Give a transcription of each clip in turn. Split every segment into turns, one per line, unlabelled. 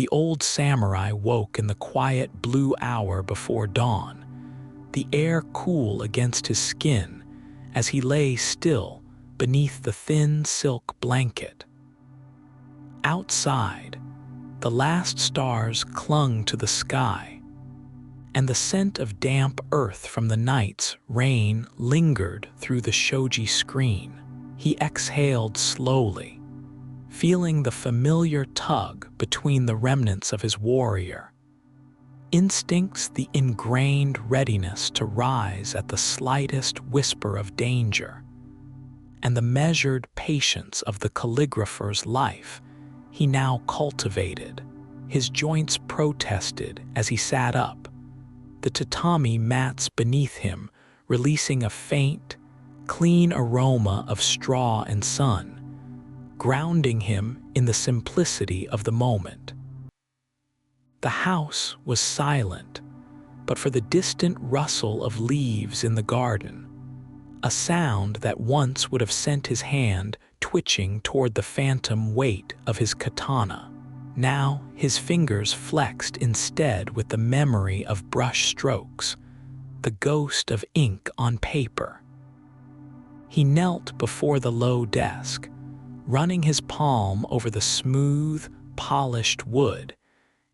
the old samurai woke in the quiet blue hour before dawn, the air cool against his skin as he lay still beneath the thin silk blanket. Outside, the last stars clung to the sky, and the scent of damp earth from the night's rain lingered through the shoji screen. He exhaled slowly, feeling the familiar tug between the remnants of his warrior. Instincts the ingrained readiness to rise at the slightest whisper of danger, and the measured patience of the calligrapher's life he now cultivated. His joints protested as he sat up, the tatami mats beneath him releasing a faint, clean aroma of straw and sun, grounding him in the simplicity of the moment. The house was silent, but for the distant rustle of leaves in the garden, a sound that once would have sent his hand twitching toward the phantom weight of his katana. Now his fingers flexed instead with the memory of brush strokes, the ghost of ink on paper. He knelt before the low desk, running his palm over the smooth, polished wood,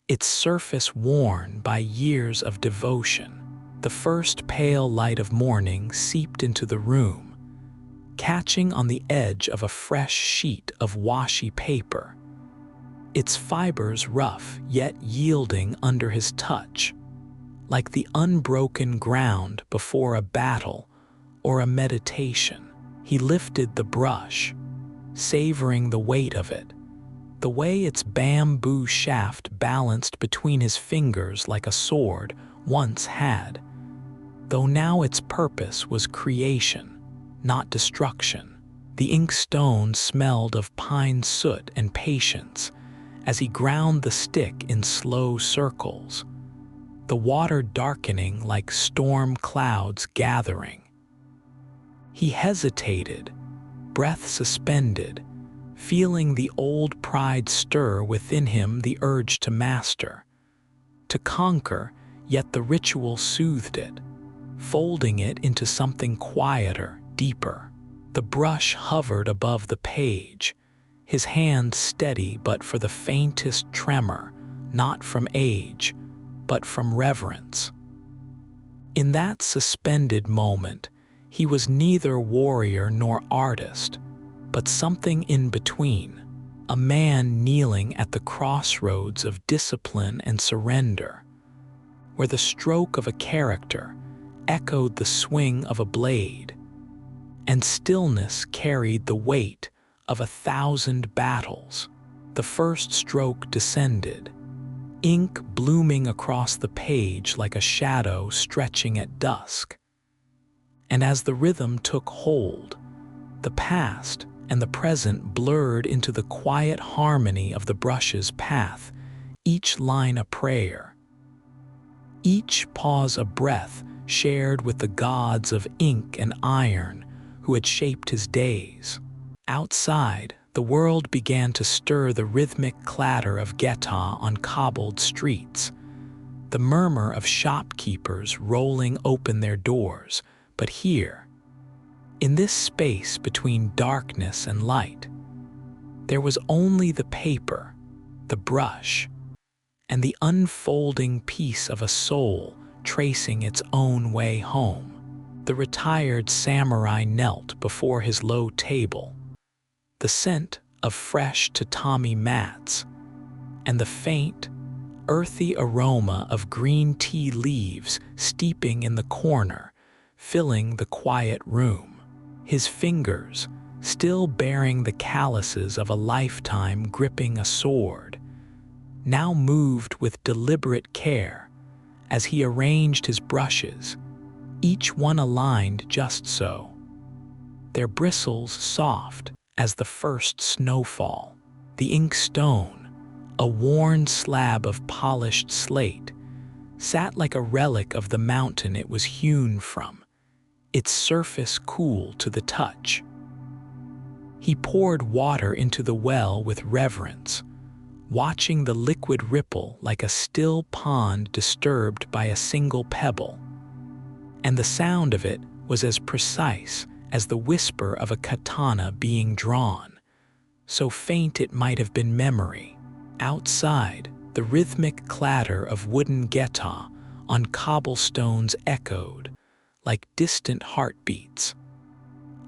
its surface worn by years of devotion. The first pale light of morning seeped into the room, catching on the edge of a fresh sheet of washi paper, its fibers rough yet yielding under his touch, like the unbroken ground before a battle or a meditation. He lifted the brush, savoring the weight of it, the way its bamboo shaft balanced between his fingers like a sword once had, though now its purpose was creation, not destruction. The inkstone smelled of pine soot and patience as he ground the stick in slow circles, the water darkening like storm clouds gathering. He hesitated, breath suspended, feeling the old pride stir within him, the urge to master, to conquer, yet the ritual soothed it, folding it into something quieter, deeper. The brush hovered above the page, his hand steady but for the faintest tremor, not from age, but from reverence. In that suspended moment, he was neither warrior nor artist, but something in between, a man kneeling at the crossroads of discipline and surrender, where the stroke of a character echoed the swing of a blade, and stillness carried the weight of 1,000 battles. The first stroke descended, ink blooming across the page like a shadow stretching at dusk. And as the rhythm took hold, the past and the present blurred into the quiet harmony of the brush's path, each line a prayer, each pause a breath shared with the gods of ink and iron who had shaped his days. Outside, the world began to stir, the rhythmic clatter of geta on cobbled streets, the murmur of shopkeepers rolling open their doors. But here, in this space between darkness and light, there was only the paper, the brush, and the unfolding piece of a soul tracing its own way home. The retired samurai knelt before his low table, the scent of fresh tatami mats, and the faint, earthy aroma of green tea leaves steeping in the corner, filling the quiet room. His fingers, still bearing the calluses of a lifetime gripping a sword, now moved with deliberate care as he arranged his brushes, each one aligned just so, their bristles soft as the first snowfall. The inkstone, a worn slab of polished slate, sat like a relic of the mountain it was hewn from, its surface cool to the touch. He poured water into the well with reverence, watching the liquid ripple like a still pond disturbed by a single pebble. And the sound of it was as precise as the whisper of a katana being drawn, so faint it might have been memory. Outside, the rhythmic clatter of wooden geta on cobblestones echoed like distant heartbeats,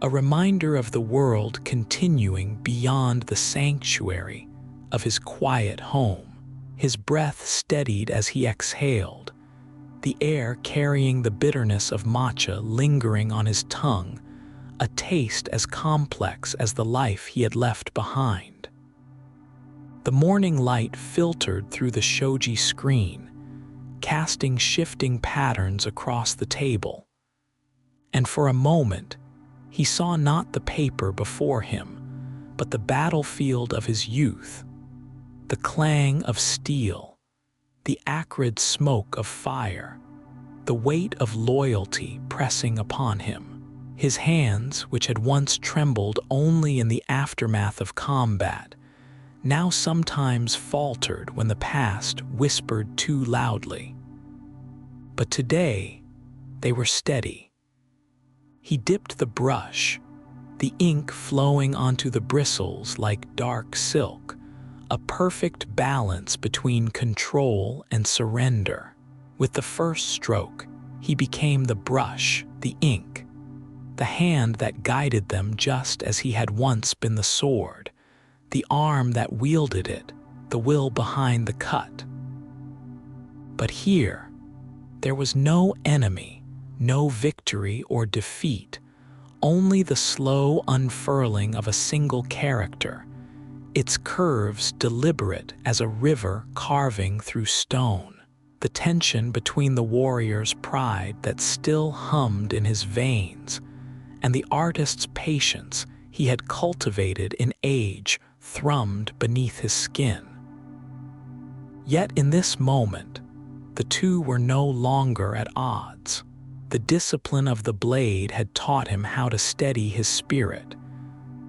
a reminder of the world continuing beyond the sanctuary of his quiet home. His breath steadied as he exhaled, the air carrying the bitterness of matcha lingering on his tongue, a taste as complex as the life he had left behind. The morning light filtered through the shoji screen, casting shifting patterns across the table. And for a moment, he saw not the paper before him, but the battlefield of his youth, the clang of steel, the acrid smoke of fire, the weight of loyalty pressing upon him. His hands, which had once trembled only in the aftermath of combat, now sometimes faltered when the past whispered too loudly. But today, they were steady. He dipped the brush, the ink flowing onto the bristles like dark silk, a perfect balance between control and surrender. With the first stroke, he became the brush, the ink, the hand that guided them just as he had once been the sword, the arm that wielded it, the will behind the cut. But here, there was no enemy, no victory or defeat, only the slow unfurling of a single character, its curves deliberate as a river carving through stone. The tension between the warrior's pride that still hummed in his veins and the artist's patience he had cultivated in age thrummed beneath his skin. Yet in this moment, the two were no longer at odds. The discipline of the blade had taught him how to steady his spirit,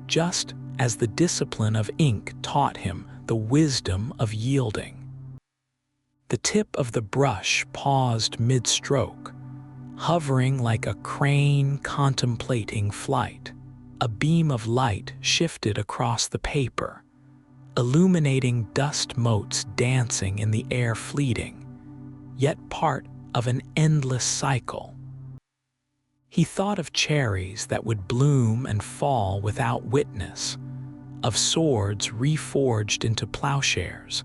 just as the discipline of ink taught him the wisdom of yielding. The tip of the brush paused mid-stroke, hovering like a crane contemplating flight. A beam of light shifted across the paper, illuminating dust motes dancing in the air fleeting, yet part of an endless cycle. He thought of cherries that would bloom and fall without witness, of swords reforged into plowshares,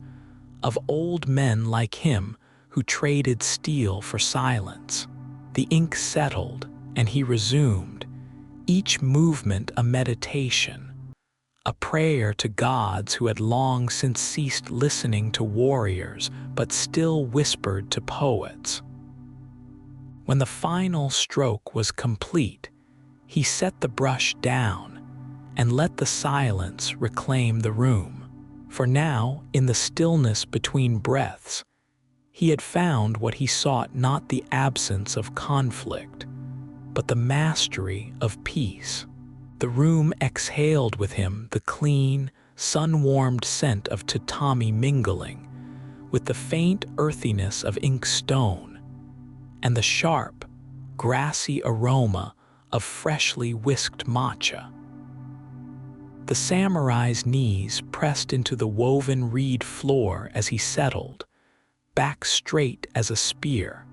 of old men like him who traded steel for silence. The ink settled, and he resumed, each movement a meditation, a prayer to gods who had long since ceased listening to warriors but still whispered to poets. When the final stroke was complete, he set the brush down and let the silence reclaim the room. For now, in the stillness between breaths, he had found what he sought: not the absence of conflict, but the mastery of peace. The room exhaled with him the clean, sun-warmed scent of tatami mingling with the faint earthiness of inkstone and the sharp, grassy aroma of freshly whisked matcha. The samurai's knees pressed into the woven reed floor as he settled, back straight as a spear,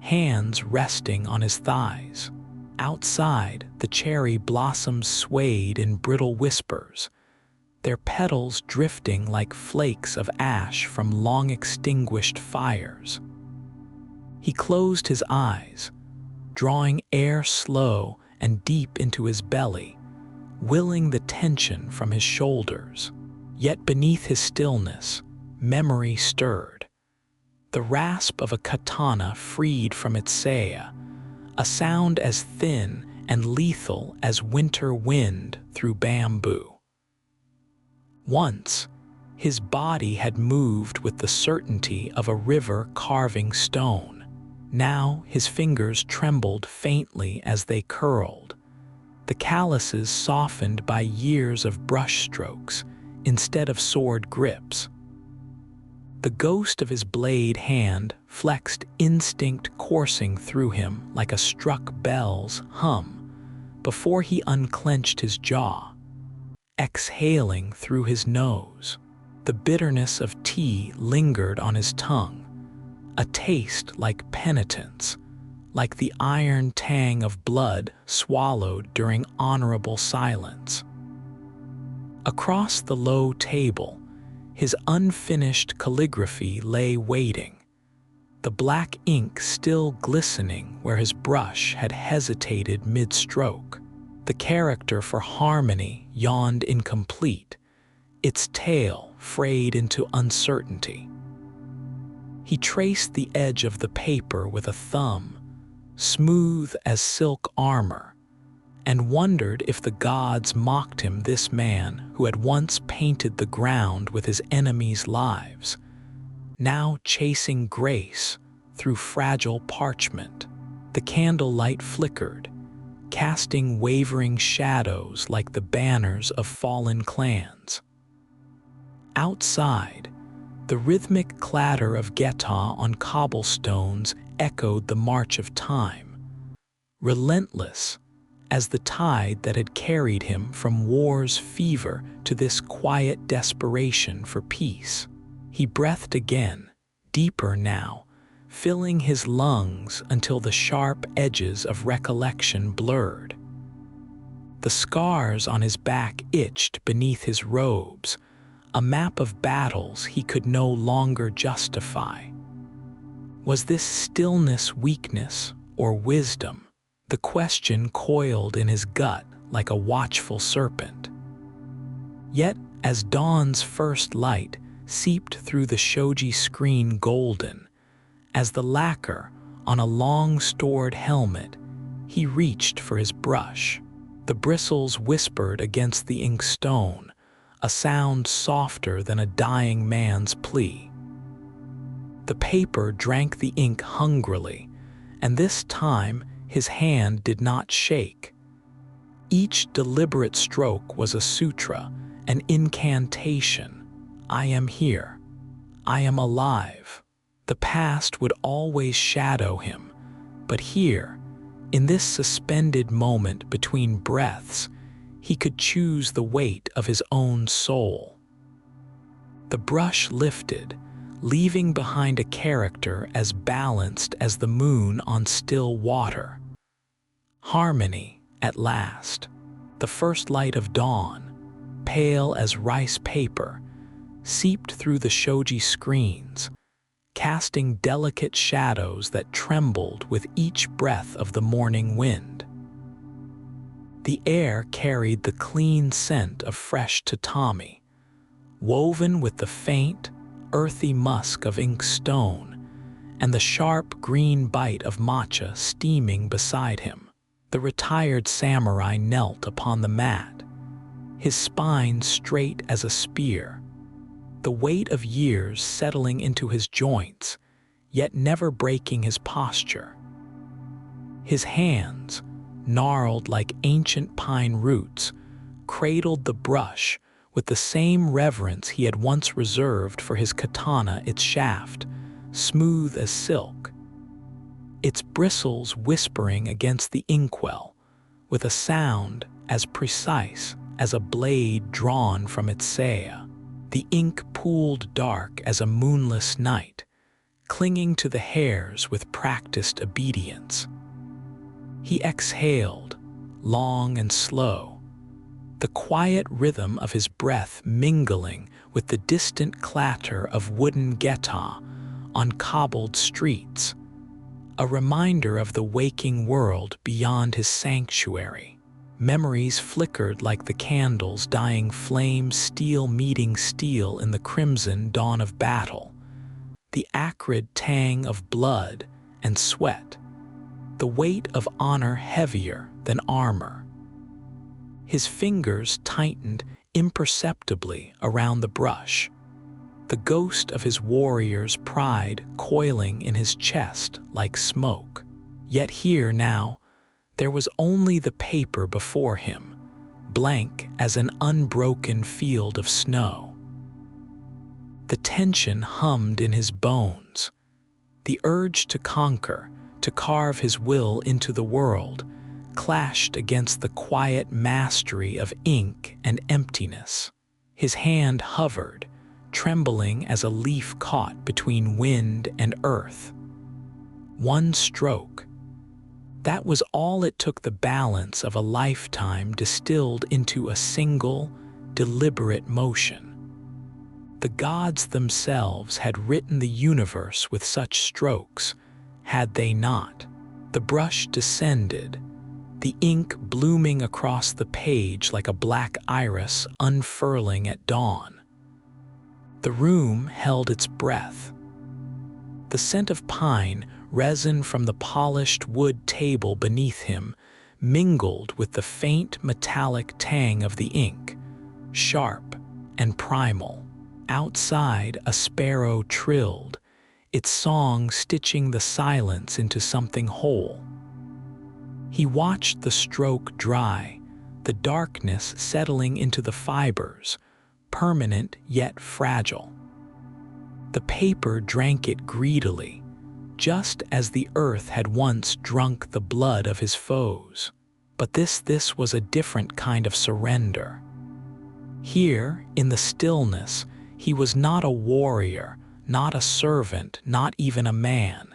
hands resting on his thighs. Outside, the cherry blossoms swayed in brittle whispers, their petals drifting like flakes of ash from long-extinguished fires. He closed his eyes, drawing air slow and deep into his belly, willing the tension from his shoulders. Yet beneath his stillness, memory stirred. The rasp of a katana freed from its saya, a sound as thin and lethal as winter wind through bamboo. Once, his body had moved with the certainty of a river carving stone. Now his fingers trembled faintly as they curled, the calluses softened by years of brush strokes instead of sword grips. The ghost of his blade hand flexed instinct coursing through him like a struck bell's hum before he unclenched his jaw, exhaling through his nose. The bitterness of tea lingered on his tongue, a taste like penitence, like the iron tang of blood swallowed during honorable silence. Across the low table, his unfinished calligraphy lay waiting, the black ink still glistening where his brush had hesitated mid-stroke. The character for harmony yawned incomplete, its tail frayed into uncertainty. He traced the edge of the paper with a thumb, smooth as silk armor, and wondered if the gods mocked him, this man who had once painted the ground with his enemies' lives, now chasing grace through fragile parchment. The candlelight flickered, casting wavering shadows like the banners of fallen clans. Outside, the rhythmic clatter of guitar on cobblestones echoed the march of time, relentless as the tide that had carried him from war's fever to this quiet desperation for peace. He breathed again, deeper now, filling his lungs until the sharp edges of recollection blurred. The scars on his back itched beneath his robes, a map of battles he could no longer justify. Was this stillness weakness or wisdom? The question coiled in his gut like a watchful serpent. Yet, as dawn's first light seeped through the shoji screen golden, as the lacquer on a long-stored helmet, he reached for his brush. The bristles whispered against the inkstone, a sound softer than a dying man's plea. The paper drank the ink hungrily, and this time his hand did not shake. Each deliberate stroke was a sutra, an incantation. I am here. I am alive. The past would always shadow him, but here, in this suspended moment between breaths, he could choose the weight of his own soul. The brush lifted, leaving behind a character as balanced as the moon on still water. Harmony, at last. The first light of dawn, pale as rice paper, seeped through the shoji screens, casting delicate shadows that trembled with each breath of the morning wind. The air carried the clean scent of fresh tatami, woven with the faint, earthy musk of inkstone and the sharp green bite of matcha steaming beside him. The retired samurai knelt upon the mat, his spine straight as a spear, the weight of years settling into his joints, yet never breaking his posture. His hands, gnarled like ancient pine roots, cradled the brush with the same reverence he had once reserved for his katana, its shaft, smooth as silk, its bristles whispering against the inkwell with a sound as precise as a blade drawn from its saya. The ink pooled dark as a moonless night, clinging to the hairs with practiced obedience. He exhaled, long and slow, the quiet rhythm of his breath mingling with the distant clatter of wooden guitar on cobbled streets, a reminder of the waking world beyond his sanctuary. Memories flickered like the candles dying flame, steel meeting steel in the crimson dawn of battle, the acrid tang of blood and sweat, the weight of honor heavier than armor. His fingers tightened imperceptibly around the brush, the ghost of his warrior's pride coiling in his chest like smoke. Yet here now, there was only the paper before him, blank as an unbroken field of snow. The tension hummed in his bones. The urge to conquer, to carve his will into the world, clashed against the quiet mastery of ink and emptiness. His hand hovered, trembling as a leaf caught between wind and earth. One stroke. That was all it took, the balance of a lifetime distilled into a single, deliberate motion. The gods themselves had written the universe with such strokes, had they not? The brush descended, the ink blooming across the page like a black iris unfurling at dawn. The room held its breath. The scent of pine, resin from the polished wood table beneath him, mingled with the faint metallic tang of the ink, sharp and primal. Outside, a sparrow trilled, its song stitching the silence into something whole. He watched the stroke dry, the darkness settling into the fibers, permanent yet fragile. The paper drank it greedily, just as the earth had once drunk the blood of his foes. But this was a different kind of surrender. Here, in the stillness, he was not a warrior, not a servant, not even a man.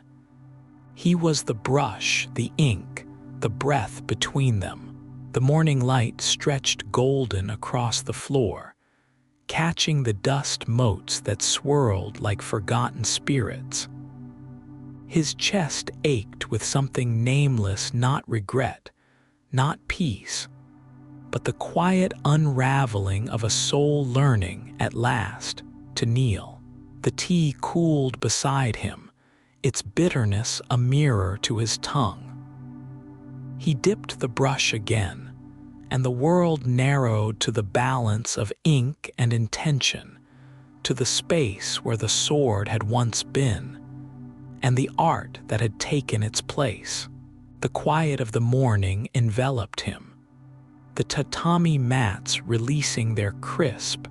He was the brush, the ink, the breath between them. The morning light stretched golden across the floor, catching the dust motes that swirled like forgotten spirits. His chest ached with something nameless, not regret, not peace, but the quiet unraveling of a soul learning, at last, to kneel. The tea cooled beside him, its bitterness a mirror to his tongue. He dipped the brush again, and the world narrowed to the balance of ink and intention, to the space where the sword had once been, and the art that had taken its place. The quiet of the morning enveloped him, the tatami mats releasing their crisp,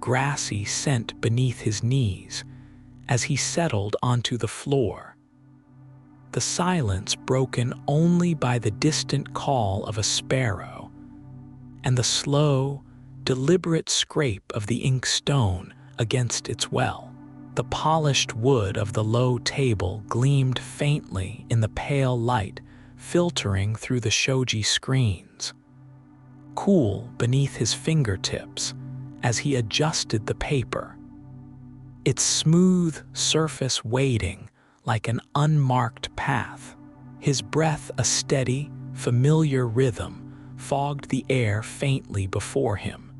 grassy scent beneath his knees as he settled onto the floor. The silence broken only by the distant call of a sparrow and the slow, deliberate scrape of the inkstone against its well. The polished wood of the low table gleamed faintly in the pale light filtering through the shoji screens, cool beneath his fingertips as he adjusted the paper, its smooth surface waiting like an unmarked path. His breath a steady, familiar rhythm fogged the air faintly before him,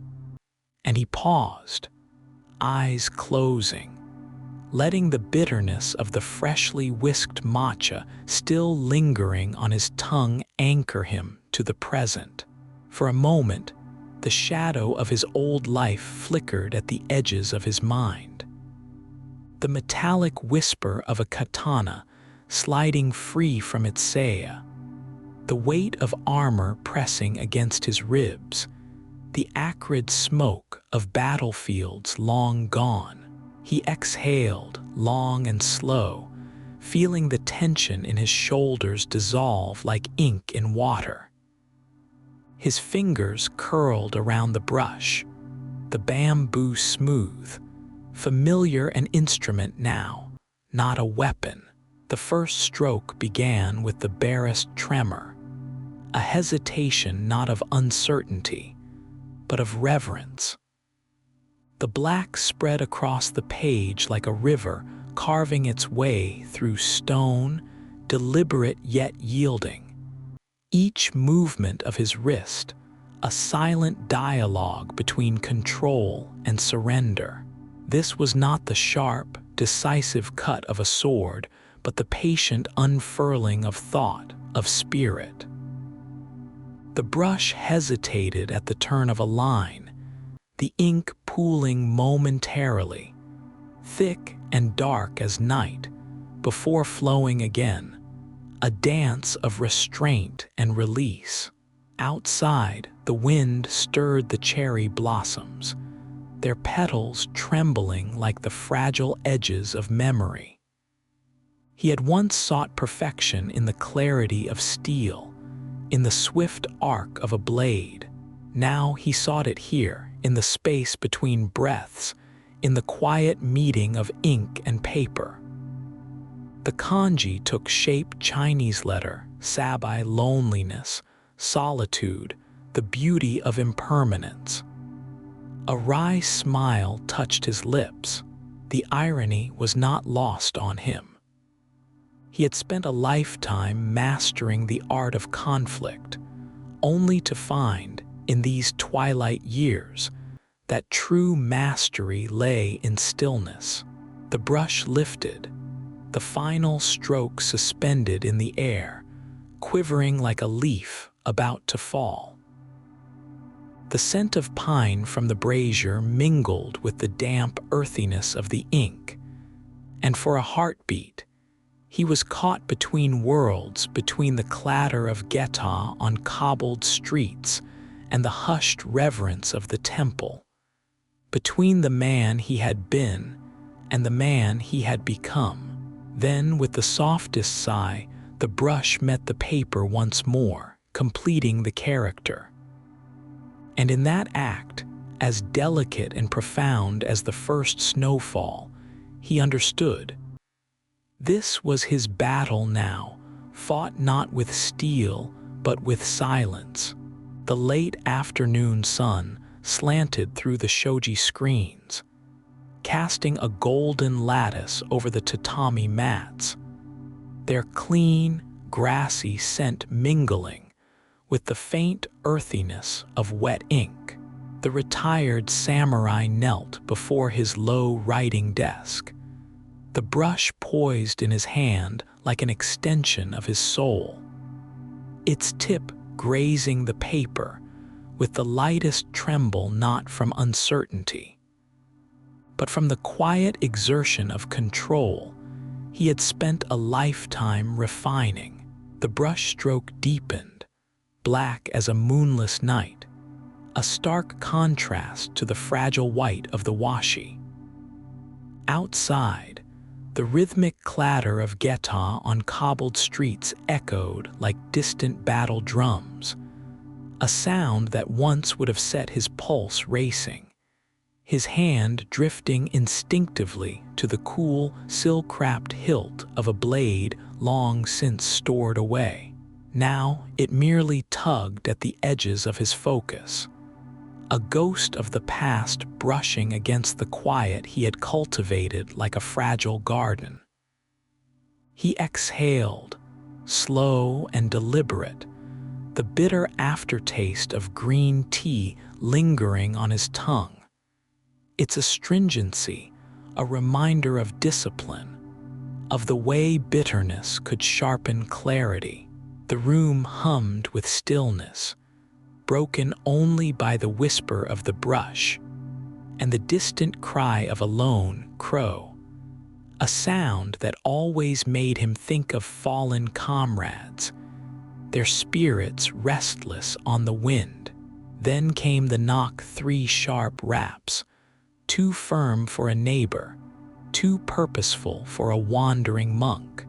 and he paused, eyes closing, letting the bitterness of the freshly whisked matcha still lingering on his tongue anchor him to the present. For a moment, the shadow of his old life flickered at the edges of his mind. The metallic whisper of a katana sliding free from its saya, the weight of armor pressing against his ribs, the acrid smoke of battlefields long gone. He exhaled, long and slow, feeling the tension in his shoulders dissolve like ink in water. His fingers curled around the brush, the bamboo smooth, familiar an instrument now, not a weapon. The first stroke began with the barest tremor, a hesitation not of uncertainty, but of reverence. The black spread across the page like a river carving its way through stone, deliberate yet yielding. Each movement of his wrist, a silent dialogue between control and surrender. This was not the sharp, decisive cut of a sword, but the patient unfurling of thought, of spirit. The brush hesitated at the turn of a line, the ink pooling momentarily, thick and dark as night, before flowing again, a dance of restraint and release. Outside, the wind stirred the cherry blossoms, their petals trembling like the fragile edges of memory. He had once sought perfection in the clarity of steel, in the swift arc of a blade. Now he sought it here, in the space between breaths, in the quiet meeting of ink and paper. The kanji took shape: Chinese letter, sabai, loneliness, solitude, the beauty of impermanence. A wry smile touched his lips. The irony was not lost on him. He had spent a lifetime mastering the art of conflict, only to find, in these twilight years, that true mastery lay in stillness. The brush lifted, the final stroke suspended in the air, quivering like a leaf about to fall. The scent of pine from the brazier mingled with the damp earthiness of the ink, and for a heartbeat, he was caught between worlds, between the clatter of geta on cobbled streets and the hushed reverence of the temple, between the man he had been and the man he had become. Then, with the softest sigh, the brush met the paper once more, completing the character. And in that act, as delicate and profound as the first snowfall, he understood. This was his battle now, fought not with steel, but with silence. The late afternoon sun slanted through the shoji screens, casting a golden lattice over the tatami mats, their clean, grassy scent mingling with the faint earthiness of wet ink. The retired samurai knelt before his low writing desk, the brush poised in his hand like an extension of his soul, its tip grazing the paper with the lightest tremble, not from uncertainty, but from the quiet exertion of control he had spent a lifetime refining. The brushstroke deepened, black as a moonless night, a stark contrast to the fragile white of the washi. Outside, the rhythmic clatter of geta on cobbled streets echoed like distant battle drums, a sound that once would have set his pulse racing, his hand drifting instinctively to the cool, silk-wrapped hilt of a blade long since stored away. Now it merely tugged at the edges of his focus, a ghost of the past brushing against the quiet he had cultivated like a fragile garden. He exhaled, slow and deliberate, the bitter aftertaste of green tea lingering on his tongue, its astringency a reminder of discipline, of the way bitterness could sharpen clarity. The room hummed with stillness, broken only by the whisper of the brush and the distant cry of a lone crow, a sound that always made him think of fallen comrades, their spirits restless on the wind. Then came the knock, 3 sharp raps, too firm for a neighbor, too purposeful for a wandering monk.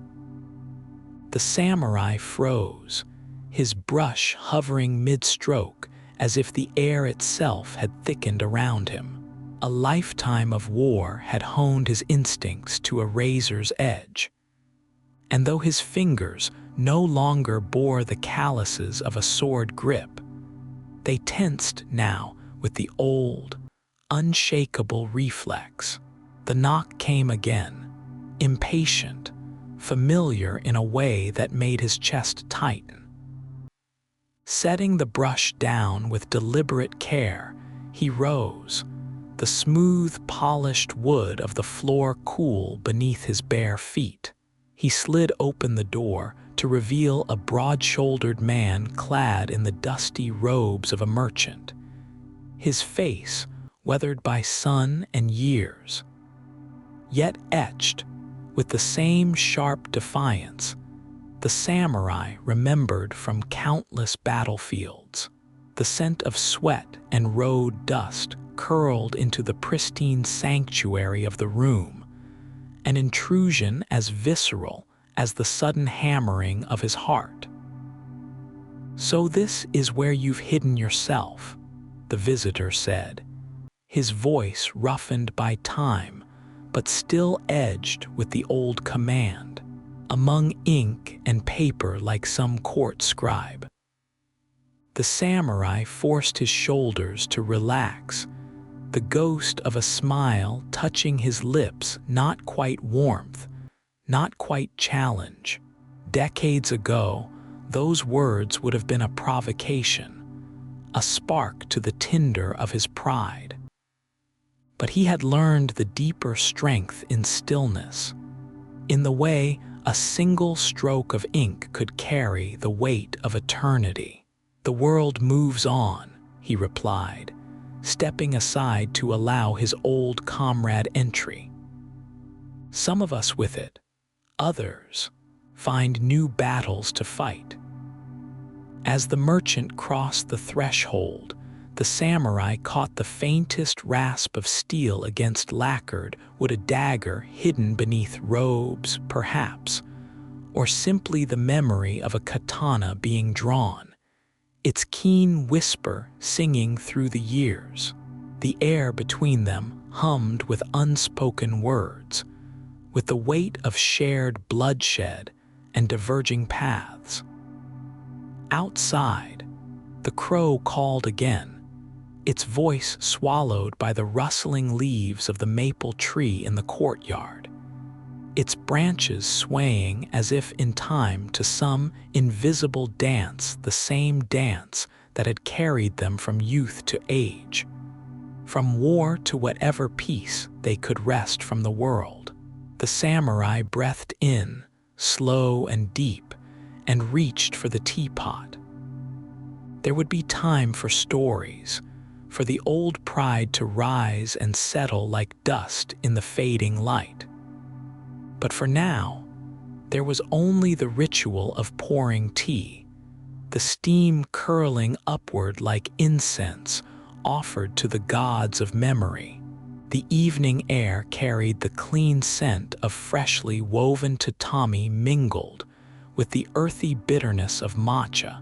The samurai froze, his brush hovering mid-stroke as if the air itself had thickened around him. A lifetime of war had honed his instincts to a razor's edge. And though his fingers no longer bore the calluses of a sword grip, they tensed now with the old, unshakable reflex. The knock came again, impatient, familiar in a way that made his chest tighten. Setting the brush down with deliberate care, he rose, the smooth, polished wood of the floor cool beneath his bare feet. He slid open the door to reveal a broad-shouldered man clad in the dusty robes of a merchant, his face weathered by sun and years, yet etched with the same sharp defiance the samurai remembered from countless battlefields. The scent of sweat and road dust curled into the pristine sanctuary of the room, an intrusion as visceral as the sudden hammering of his heart. "So this is where you've hidden yourself," the visitor said, his voice roughened by time, but still edged with the old command, "among ink and paper like some court scribe." The samurai forced his shoulders to relax, the ghost of a smile touching his lips, not quite warmth, not quite challenge. Decades ago, those words would have been a provocation, a spark to the tinder of his pride. But he had learned the deeper strength in stillness, in the way a single stroke of ink could carry the weight of eternity. "The world moves on," he replied, stepping aside to allow his old comrade entry. "Some of us with it, others find new battles to fight." As the merchant crossed the threshold, the samurai caught the faintest rasp of steel against lacquered wood, a dagger hidden beneath robes, perhaps, or simply the memory of a katana being drawn, its keen whisper singing through the years. The air between them hummed with unspoken words, with the weight of shared bloodshed and diverging paths. Outside, the crow called again, its voice swallowed by the rustling leaves of the maple tree in the courtyard, its branches swaying as if in time to some invisible dance, the same dance that had carried them from youth to age, from war to whatever peace they could wrest from the world. The samurai breathed in, slow and deep, and reached for the teapot. There would be time for stories, for the old pride to rise and settle like dust in the fading light. But for now, there was only the ritual of pouring tea, the steam curling upward like incense offered to the gods of memory. The evening air carried the clean scent of freshly woven tatami mingled with the earthy bitterness of matcha,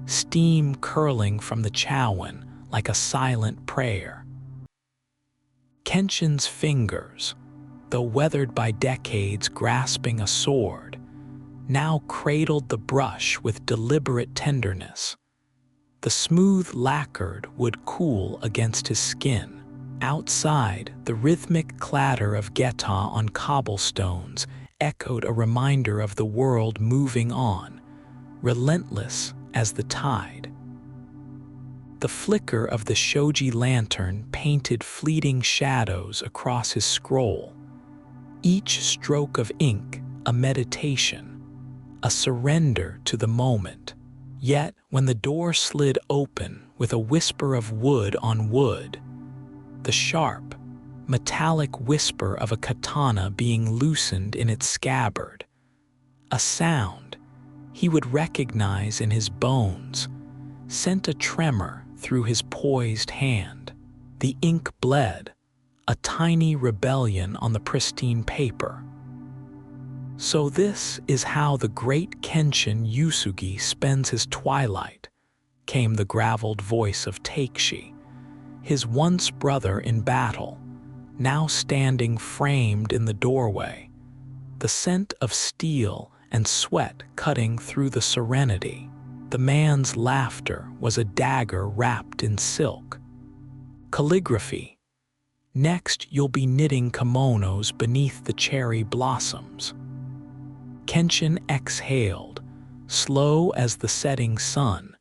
steam curling from the chowan like a silent prayer. Kenshin's fingers, though weathered by decades grasping a sword, now cradled the brush with deliberate tenderness. The smooth lacquered would cool against his skin. Outside, the rhythmic clatter of geta on cobblestones echoed a reminder of the world moving on, relentless as the tide. The flicker of the shoji lantern painted fleeting shadows across his scroll, each stroke of ink a meditation, a surrender to the moment. Yet, when the door slid open with a whisper of wood on wood, the sharp, metallic whisper of a katana being loosened in its scabbard, a sound he would recognize in his bones, sent a tremor through his poised hand. The ink bled, a tiny rebellion on the pristine paper. "So this is how the great Kenshin Yusugi spends his twilight," came the graveled voice of Takeshi, his once brother in battle, now standing framed in the doorway, the scent of steel and sweat cutting through the serenity. The man's laughter was a dagger wrapped in silk. "Calligraphy. Next you'll be knitting kimonos beneath the cherry blossoms." Kenshin exhaled, slow as the setting sun,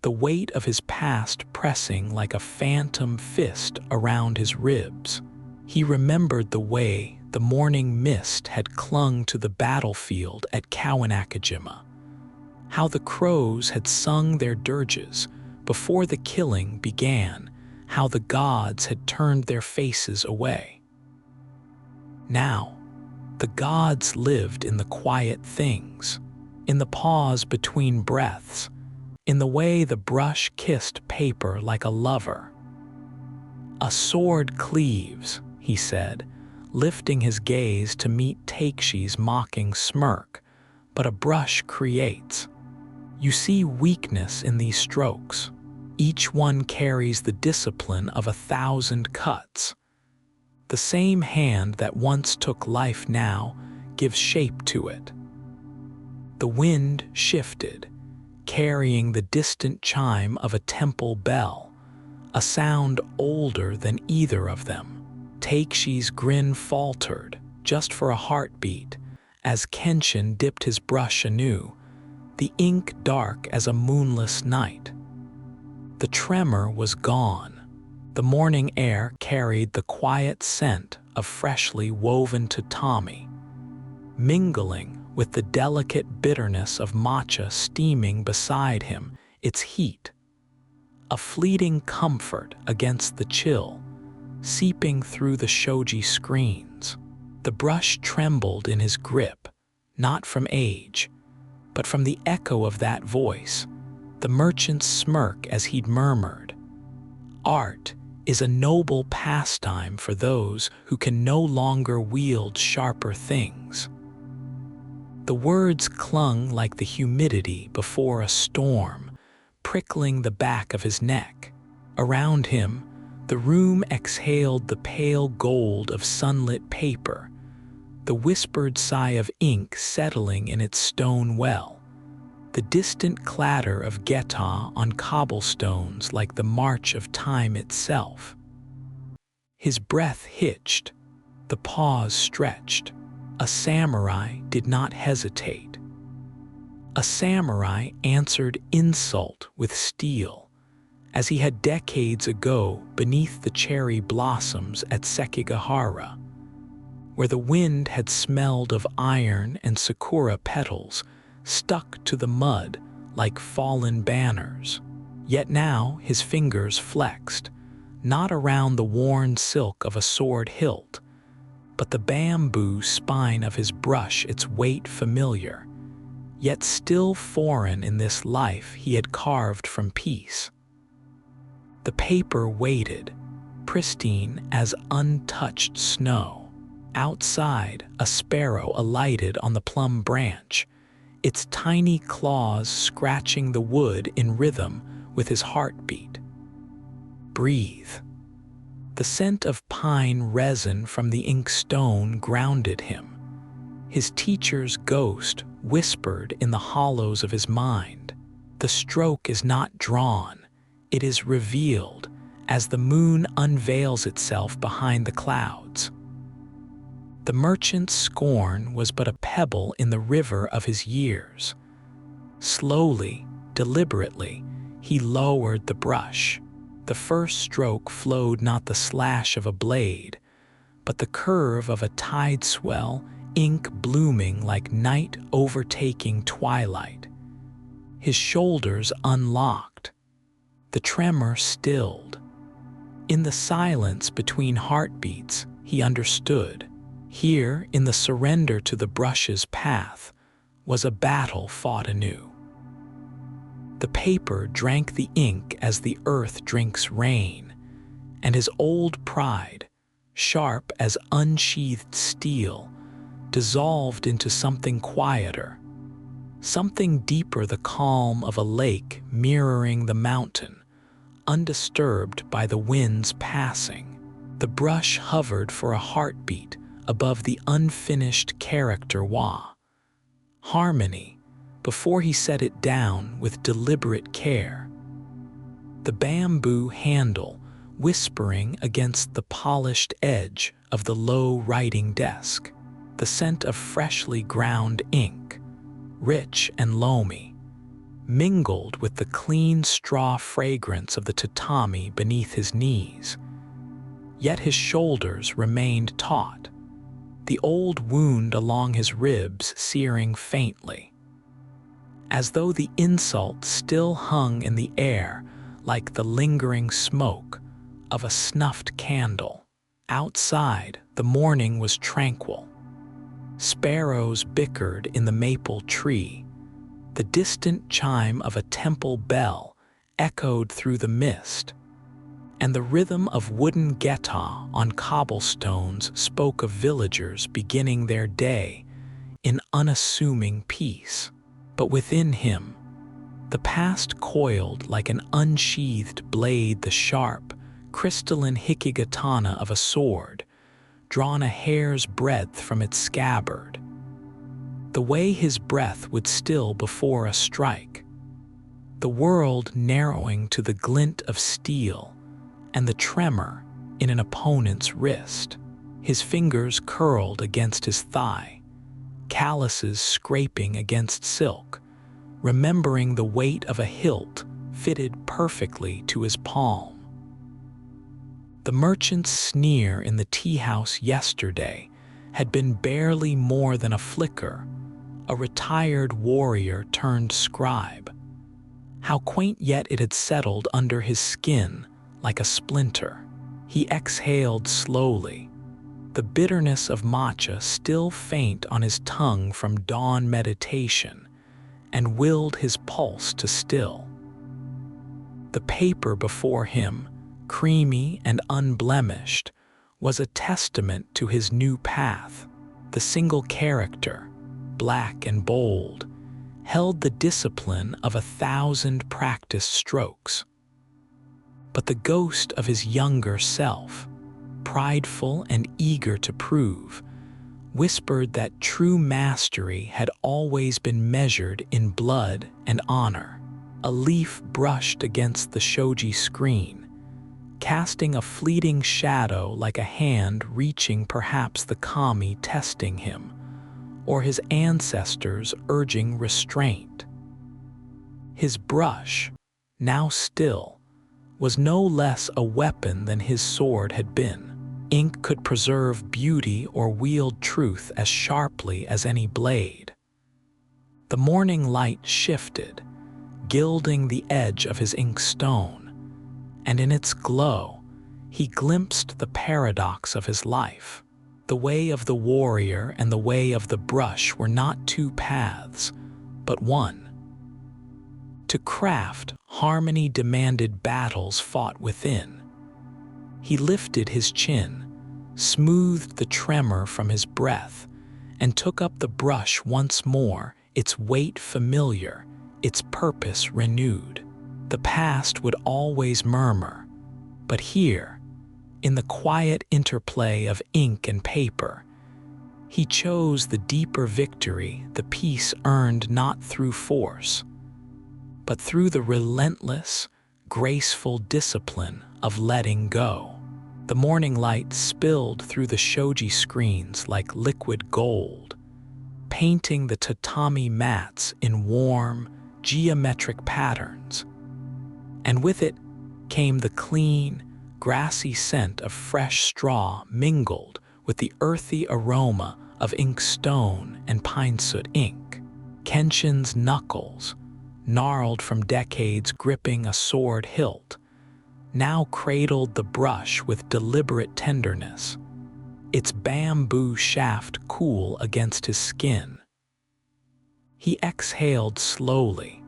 the weight of his past pressing like a phantom fist around his ribs. He remembered the way the morning mist had clung to the battlefield at Kawanakajima, how the crows had sung their dirges before the killing began, how the gods had turned their faces away. Now, the gods lived in the quiet things, in the pause between breaths, in the way the brush kissed paper like a lover. "A sword cleaves," he said, lifting his gaze to meet Takeshi's mocking smirk, "but a brush creates. You see weakness in these strokes. Each one carries the discipline of 1,000 cuts. The same hand that once took life now gives shape to it." The wind shifted, carrying the distant chime of a temple bell, a sound older than either of them. Takeshi's grin faltered, just for a heartbeat, as Kenshin dipped his brush anew, the ink dark as a moonless night. The tremor was gone. The morning air carried the quiet scent of freshly woven tatami, mingling with the delicate bitterness of matcha steaming beside him, its heat, a fleeting comfort against the chill, seeping through the shoji screens. The brush trembled in his grip, not from age, but from the echo of that voice, the merchant's smirk as he'd murmured, "Art is a noble pastime for those who can no longer wield sharper things." The words clung like the humidity before a storm, prickling the back of his neck. Around him, the room exhaled the pale gold of sunlit paper, the whispered sigh of ink settling in its stone well, the distant clatter of geta on cobblestones like the march of time itself. His breath hitched, the pause stretched. A samurai did not hesitate. A samurai answered insult with steel, as he had decades ago beneath the cherry blossoms at Sekigahara, where the wind had smelled of iron and sakura petals stuck to the mud like fallen banners. Yet now his fingers flexed, not around the worn silk of a sword hilt, but the bamboo spine of his brush, its weight familiar, yet still foreign in this life he had carved from peace. The paper waited, pristine as untouched snow. Outside, a sparrow alighted on the plum branch, its tiny claws scratching the wood in rhythm with his heartbeat. Breathe. The scent of pine resin from the inkstone grounded him. His teacher's ghost whispered in the hollows of his mind. The stroke is not drawn, it is revealed as the moon unveils itself behind the clouds. The merchant's scorn was but a pebble in the river of his years. Slowly, deliberately, he lowered the brush. The first stroke flowed not the slash of a blade, but the curve of a tide swell, ink blooming like night overtaking twilight. His shoulders unlocked. The tremor stilled. In the silence between heartbeats, he understood. Here, in the surrender to the brush's path, was a battle fought anew. The paper drank the ink as the earth drinks rain, and his old pride, sharp as unsheathed steel, dissolved into something quieter, something deeper, the calm of a lake mirroring the mountain, undisturbed by the wind's passing. The brush hovered for a heartbeat above the unfinished character wa. Harmony, before he set it down with deliberate care. The bamboo handle whispering against the polished edge of the low writing desk, the scent of freshly ground ink, rich and loamy, mingled with the clean straw fragrance of the tatami beneath his knees. Yet his shoulders remained taut, the old wound along his ribs searing faintly, as though the insult still hung in the air like the lingering smoke of a snuffed candle. Outside, the morning was tranquil. Sparrows bickered in the maple tree. The distant chime of a temple bell echoed through the mist. and the rhythm of wooden geta on cobblestones spoke of villagers beginning their day in unassuming peace. But within him, the past coiled like an unsheathed blade, the sharp, crystalline hikigatana of a sword, drawn a hair's breadth from its scabbard. The way his breath would still before a strike, the world narrowing to the glint of steel and the tremor in an opponent's wrist. His fingers curled against his thigh, calluses scraping against silk, remembering the weight of a hilt fitted perfectly to his palm. The merchant's sneer in the tea-house yesterday had been barely more than a flicker, a retired warrior turned scribe. How quaint, yet it had settled under his skin like a splinter. He exhaled slowly, the bitterness of matcha still faint on his tongue from dawn meditation, and willed his pulse to still. The paper before him, creamy and unblemished, was a testament to his new path. The single character, black and bold, held the discipline of 1,000 practiced strokes. But the ghost of his younger self, prideful and eager to prove, whispered that true mastery had always been measured in blood and honor. A leaf brushed against the shoji screen, casting a fleeting shadow like a hand reaching, perhaps the kami testing him, or his ancestors urging restraint. His brush, now still, was no less a weapon than his sword had been. Ink could preserve beauty or wield truth as sharply as any blade. The morning light shifted, gilding the edge of his inkstone, and in its glow, he glimpsed the paradox of his life. The way of the warrior and the way of the brush were not two paths, but one. To craft, harmony demanded battles fought within. He lifted his chin, smoothed the tremor from his breath, and took up the brush once more, its weight familiar, its purpose renewed. The past would always murmur, but here, in the quiet interplay of ink and paper, he chose the deeper victory, the peace earned not through force, but through the relentless, graceful discipline of letting go. The morning light spilled through the shoji screens like liquid gold, painting the tatami mats in warm, geometric patterns. And with it came the clean, grassy scent of fresh straw mingled with the earthy aroma of inkstone and pine-soot ink. Kenshin's knuckles, gnarled from decades gripping a sword hilt, now cradled the brush with deliberate tenderness, its bamboo shaft cool against his skin. He exhaled slowly,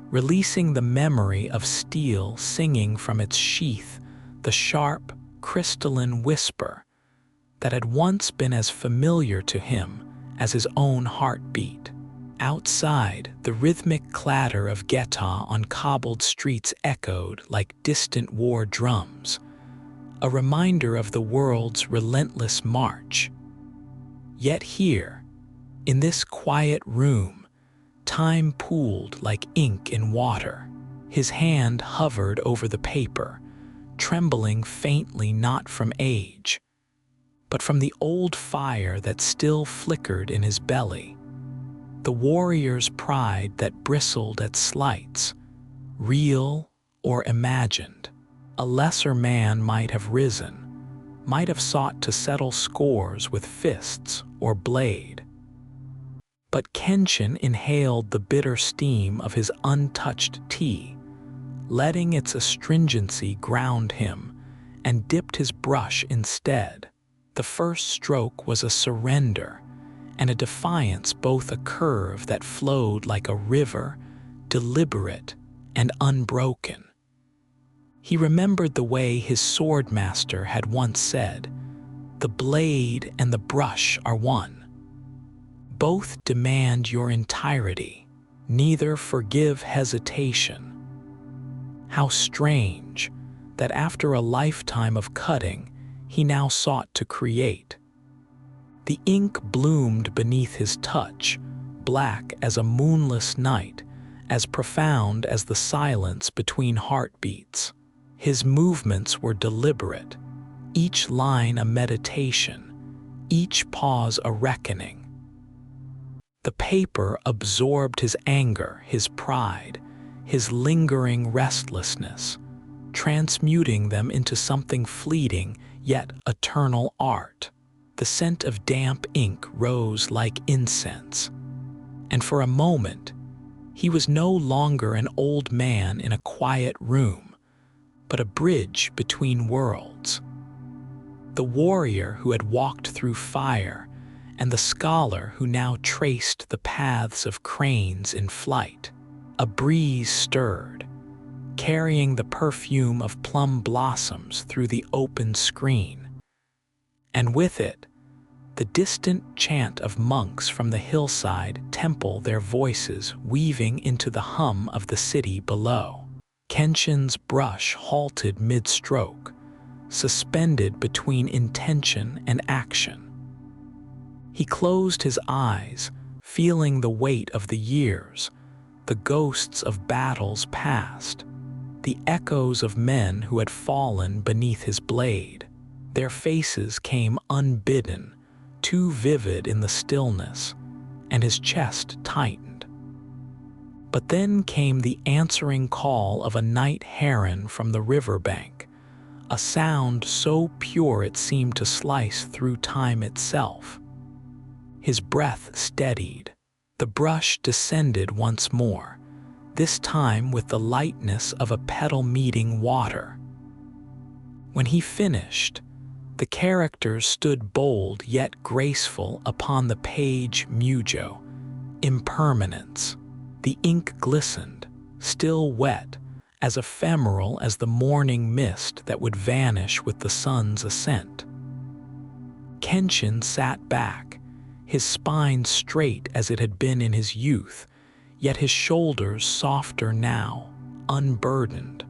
releasing the memory of steel singing from its sheath, the sharp, crystalline whisper that had once been as familiar to him as his own heartbeat. Outside, the rhythmic clatter of geta on cobbled streets echoed like distant war drums, a reminder of the world's relentless march. Yet here, in this quiet room, time pooled like ink in water. His hand hovered over the paper, trembling faintly not from age, but from the old fire that still flickered in his belly. The warrior's pride that bristled at slights, real or imagined. A lesser man might have risen, might have sought to settle scores with fists or blade. But Kenshin inhaled the bitter steam of his untouched tea, letting its astringency ground him, and dipped his brush instead. The first stroke was a surrender, and a defiance, both a curve that flowed like a river, deliberate and unbroken. He remembered the way his sword master had once said, "The blade and the brush are one. Both demand your entirety, neither forgive hesitation." How strange that after a lifetime of cutting, he now sought to create. The ink bloomed beneath his touch, black as a moonless night, as profound as the silence between heartbeats. His movements were deliberate, each line a meditation, each pause a reckoning. The paper absorbed his anger, his pride, his lingering restlessness, transmuting them into something fleeting yet eternal art. The scent of damp ink rose like incense, and for a moment, he was no longer an old man in a quiet room, but a bridge between worlds. The warrior who had walked through fire, and the scholar who now traced the paths of cranes in flight. A breeze stirred, carrying the perfume of plum blossoms through the open screen, and with it, the distant chant of monks from the hillside temple, their voices weaving into the hum of the city below. Kenshin's brush halted mid-stroke, suspended between intention and action. He closed his eyes, feeling the weight of the years, the ghosts of battles past, the echoes of men who had fallen beneath his blade. Their faces came unbidden, too vivid in the stillness, and his chest tightened. But then came the answering call of a night heron from the riverbank, a sound so pure it seemed to slice through time itself. His breath steadied. The brush descended once more, this time with the lightness of a petal meeting water. When he finished, the characters stood bold yet graceful upon the page. Mujo, impermanence. The ink glistened, still wet, as ephemeral as the morning mist that would vanish with the sun's ascent. Kenshin sat back, his spine straight as it had been in his youth, yet his shoulders softer now, unburdened.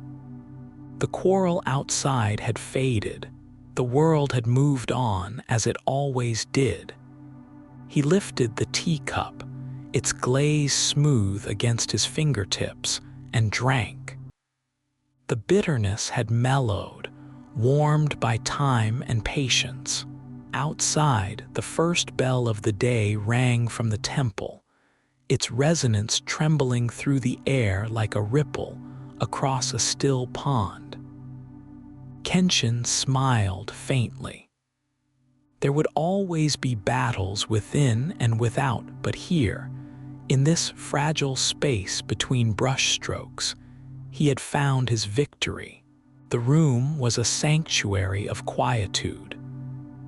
The quarrel outside had faded. The world had moved on as it always did. He lifted the teacup, its glaze smooth against his fingertips, and drank. The bitterness had mellowed, warmed by time and patience. Outside, the first bell of the day rang from the temple, its resonance trembling through the air like a ripple across a still pond. Kenshin smiled faintly. There would always be battles within and without, but here, in this fragile space between brushstrokes, he had found his victory. The room was a sanctuary of quietude,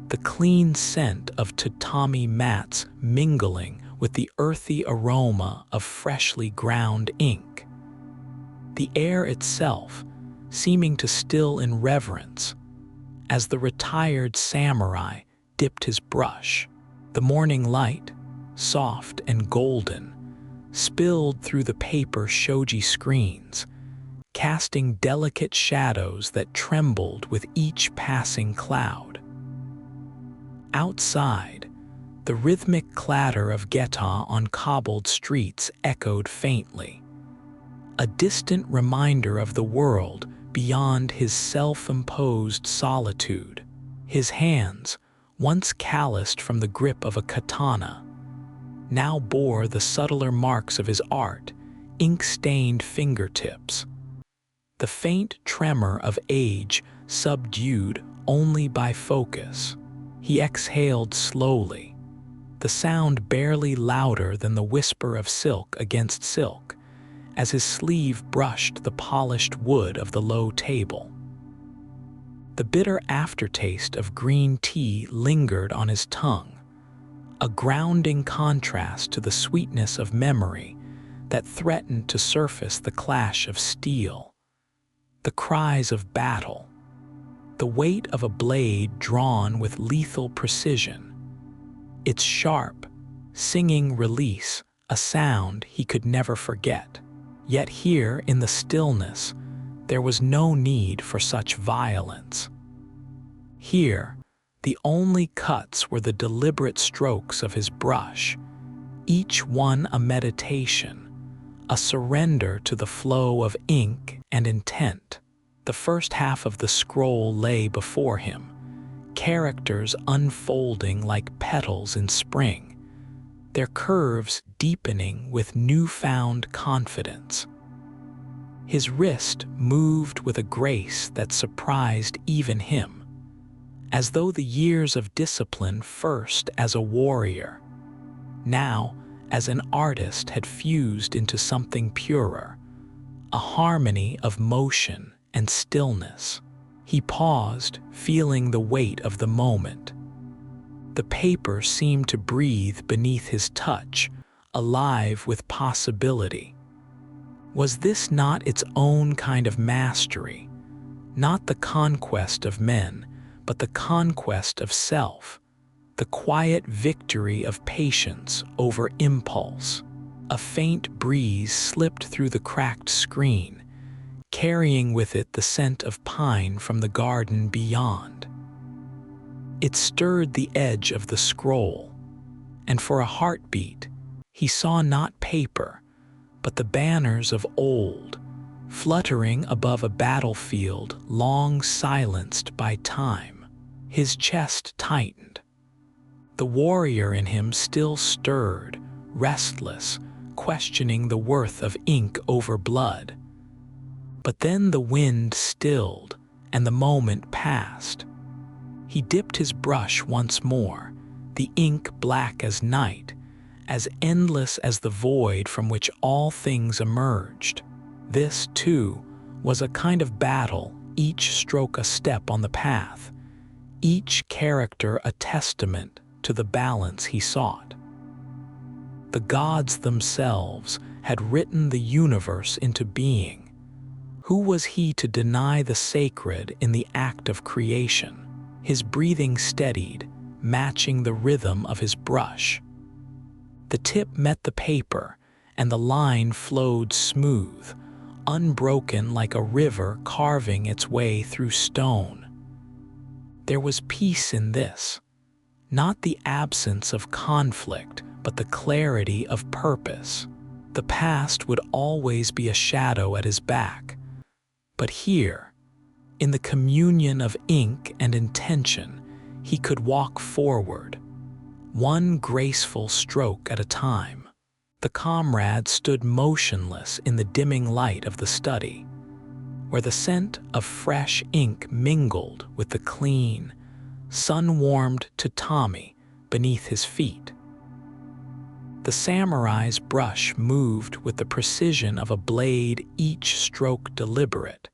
the clean scent of tatami mats mingling with the earthy aroma of freshly ground ink. The air itself seeming to still in reverence as the retired samurai dipped his brush. The morning light, soft and golden, spilled through the paper shoji screens, casting delicate shadows that trembled with each passing cloud. Outside, the rhythmic clatter of geta on cobbled streets echoed faintly, a distant reminder of the world beyond his self-imposed solitude. His hands, once calloused from the grip of a katana, now bore the subtler marks of his art, ink-stained fingertips. The faint tremor of age subdued only by focus. He exhaled slowly, the sound barely louder than the whisper of silk against silk, as his sleeve brushed the polished wood of the low table. The bitter aftertaste of green tea lingered on his tongue, a grounding contrast to the sweetness of memory that threatened to surface the clash of steel. the cries of battle, the weight of a blade drawn with lethal precision. Its sharp, singing release, a sound he could never forget. Yet here, in the stillness, there was no need for such violence. Here, the only cuts were the deliberate strokes of his brush, each one a meditation, a surrender to the flow of ink and intent. The first half of the scroll lay before him, characters unfolding like petals in spring, their curves deepening with newfound confidence. His wrist moved with a grace that surprised even him, as though the years of discipline, first as a warrior, now as an artist, had fused into something purer, a harmony of motion and stillness. He paused, feeling the weight of the moment. The paper seemed to breathe beneath his touch, alive with possibility. Was this not its own kind of mastery? Not the conquest of men, but the conquest of self, the quiet victory of patience over impulse. A faint breeze slipped through the cracked screen, carrying with it the scent of pine from the garden beyond. It stirred the edge of the scroll, and for a heartbeat, he saw not paper, but the banners of old, fluttering above a battlefield long silenced by time. His chest tightened. The warrior in him still stirred, restless, questioning the worth of ink over blood. But then the wind stilled, and the moment passed. He dipped his brush once more, the ink black as night, as endless as the void from which all things emerged. This, too, was a kind of battle, each stroke a step on the path, each character a testament to the balance he sought. The gods themselves had written the universe into being. Who was he to deny the sacred in the act of creation? His breathing steadied, matching the rhythm of his brush. The tip met the paper, and the line flowed smooth, unbroken like a river carving its way through stone. There was peace in this, not the absence of conflict, but the clarity of purpose. The past would always be a shadow at his back, but here, in the communion of ink and intention, he could walk forward, one graceful stroke at a time. The comrade stood motionless in the dimming light of the study, where the scent of fresh ink mingled with the clean, sun-warmed tatami beneath his feet. The samurai's brush moved with the precision of a blade, each stroke deliberate,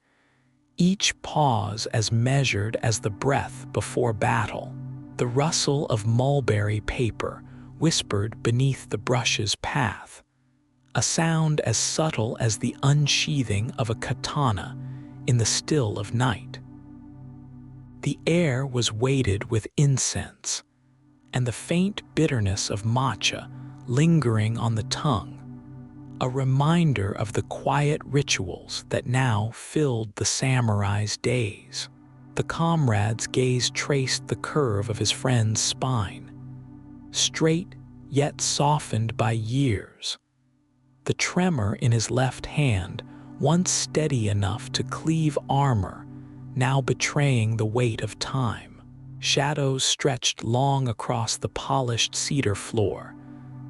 each pause as measured as the breath before battle. The rustle of mulberry paper whispered beneath the brush's path, a sound as subtle as the unsheathing of a katana in the still of night. The air was weighted with incense, and the faint bitterness of matcha lingering on the tongue, a reminder of the quiet rituals that now filled the samurai's days. The comrade's gaze traced the curve of his friend's spine, straight yet softened by years. The tremor in his left hand, once steady enough to cleave armor, now betraying the weight of time. Shadows stretched long across the polished cedar floor,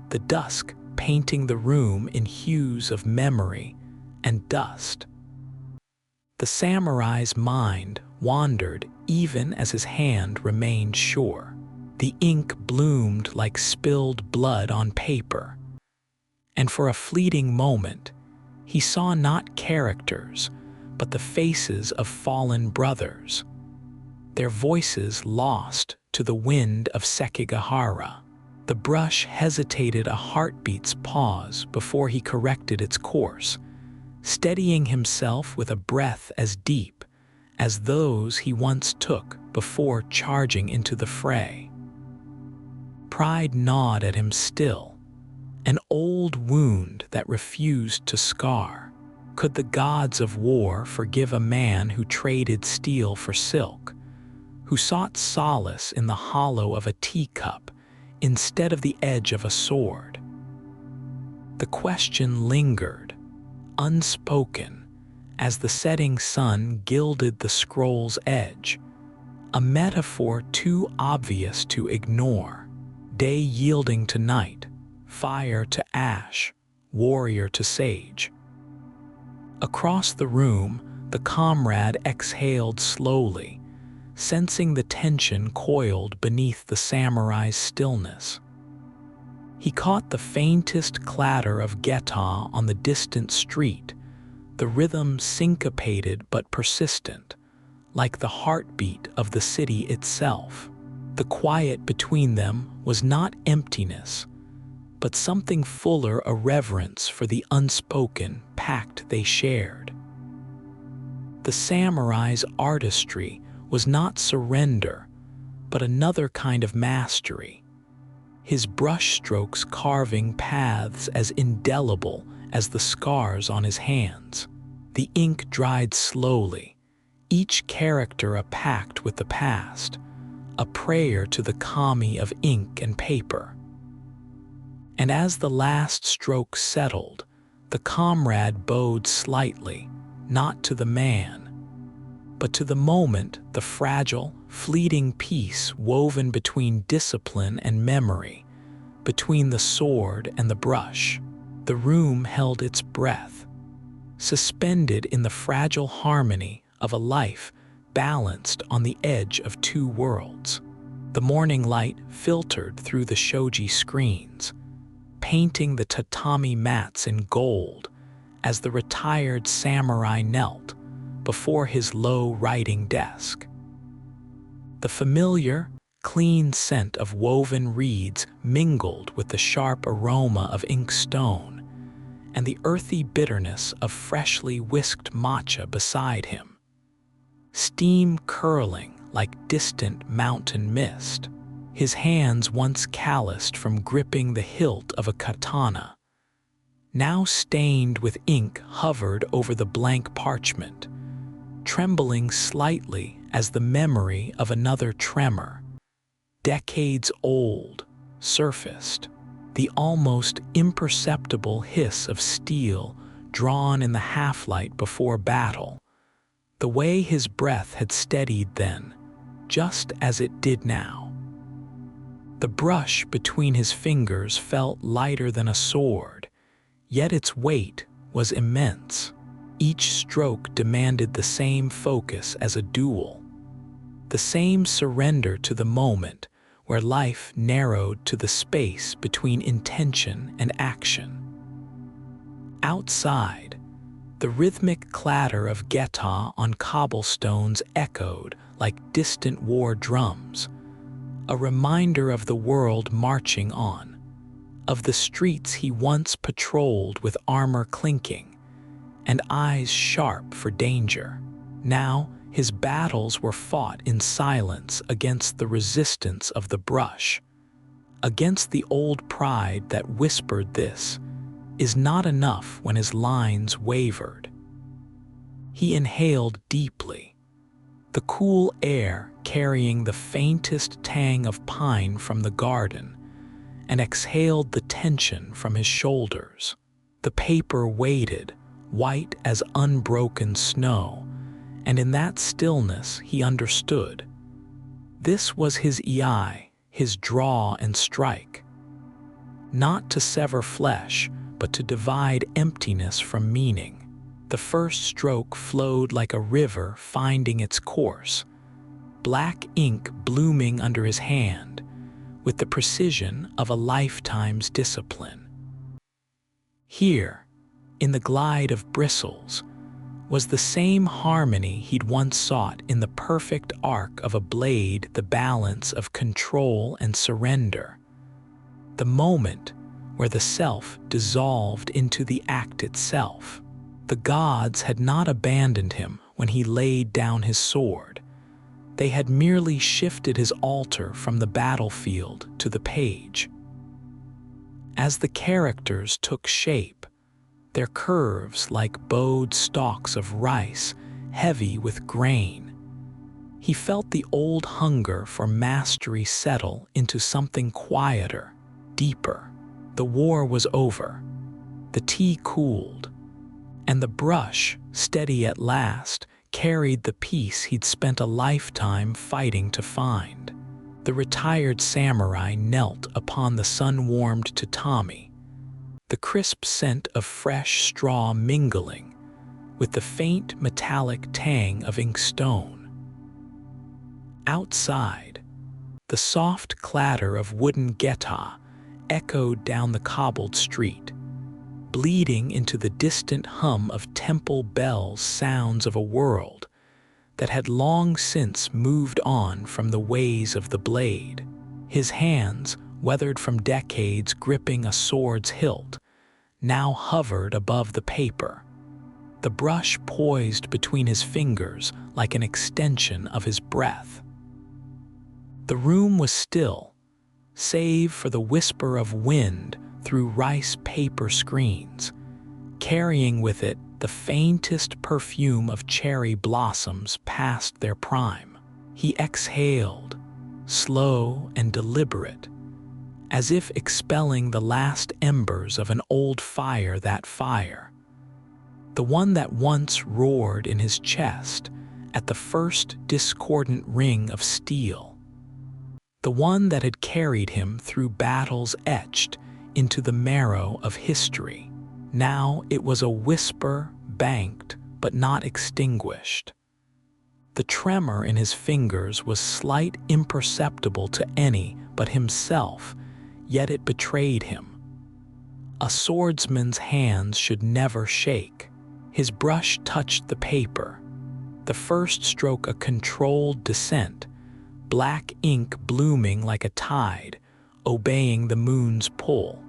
the dusk painting the room in hues of memory and dust. The samurai's mind wandered even as his hand remained sure. The ink bloomed like spilled blood on paper, and for a fleeting moment, he saw not characters, but the faces of fallen brothers, their voices lost to the wind of Sekigahara. The brush hesitated a heartbeat's pause before he corrected its course, steadying himself with a breath as deep as those he once took before charging into the fray. Pride gnawed at him still, an old wound that refused to scar. Could the gods of war forgive a man who traded steel for silk, who sought solace in the hollow of a teacup instead of the edge of a sword? The question lingered, unspoken, as the setting sun gilded the scroll's edge, a metaphor too obvious to ignore. Day yielding to night, fire to ash, warrior to sage. Across the room, the comrade exhaled slowly, sensing the tension coiled beneath the samurai's stillness. He caught the faintest clatter of geta on the distant street, the rhythm syncopated but persistent, like the heartbeat of the city itself. The quiet between them was not emptiness, but something fuller, a reverence for the unspoken pact they shared. The samurai's artistry was not surrender, but another kind of mastery, his brushstrokes carving paths as indelible as the scars on his hands. The ink dried slowly, each character a pact with the past, a prayer to the kami of ink and paper. And as the last stroke settled, the comrade bowed slightly, not to the man, but to the moment, the fragile, fleeting peace woven between discipline and memory, between the sword and the brush. The room held its breath, suspended in the fragile harmony of a life balanced on the edge of two worlds. The morning light filtered through the shoji screens, painting the tatami mats in gold as the retired samurai knelt before his low writing desk. The familiar, clean scent of woven reeds mingled with the sharp aroma of inkstone and the earthy bitterness of freshly whisked matcha beside him, steam curling like distant mountain mist. His hands, once calloused from gripping the hilt of a katana, now stained with ink, hovered over the blank parchment, trembling slightly as the memory of another tremor, decades old, surfaced. The almost imperceptible hiss of steel drawn in the half-light before battle, the way his breath had steadied then, just as it did now. The brush between his fingers felt lighter than a sword, yet its weight was immense. Each stroke demanded the same focus as a duel, the same surrender to the moment where life narrowed to the space between intention and action. Outside, the rhythmic clatter of geta on cobblestones echoed like distant war drums, a reminder of the world marching on, of the streets he once patrolled with armor clinking and eyes sharp for danger. Now, his battles were fought in silence against the resistance of the brush, against the old pride that whispered this is not enough when his lines wavered. He inhaled deeply, the cool air carrying the faintest tang of pine from the garden, and exhaled the tension from his shoulders. The paper waited, white as unbroken snow, and in that stillness he understood. This was his iai, his draw and strike. Not to sever flesh, but to divide emptiness from meaning. The first stroke flowed like a river finding its course, black ink blooming under his hand, with the precision of a lifetime's discipline. Here, in the glide of bristles, was the same harmony he'd once sought in the perfect arc of a blade, the balance of control and surrender, the moment where the self dissolved into the act itself. The gods had not abandoned him when he laid down his sword. They had merely shifted his altar from the battlefield to the page. As the characters took shape, their curves like bowed stalks of rice, heavy with grain, he felt the old hunger for mastery settle into something quieter, deeper. The war was over. The tea cooled, and the brush, steady at last, carried the piece he'd spent a lifetime fighting to find. The retired samurai knelt upon the sun-warmed tatami, the crisp scent of fresh straw mingling with the faint metallic tang of inkstone. Outside, the soft clatter of wooden geta echoed down the cobbled street, bleeding into the distant hum of temple bells, sounds of a world that had long since moved on from the ways of the blade. His hands, weathered from decades gripping a sword's hilt, now hovered above the paper, the brush poised between his fingers like an extension of his breath. The room was still, save for the whisper of wind through rice paper screens, carrying with it the faintest perfume of cherry blossoms past their prime. He exhaled, slow and deliberate, as if expelling the last embers of an old fire, that fire, the one that once roared in his chest at the first discordant ring of steel, the one that had carried him through battles etched into the marrow of history. Now it was a whisper, banked but not extinguished. The tremor in his fingers was slight, imperceptible to any but himself, yet it betrayed him. A swordsman's hands should never shake. His brush touched the paper, the first stroke a controlled descent, black ink blooming like a tide, obeying the moon's pull.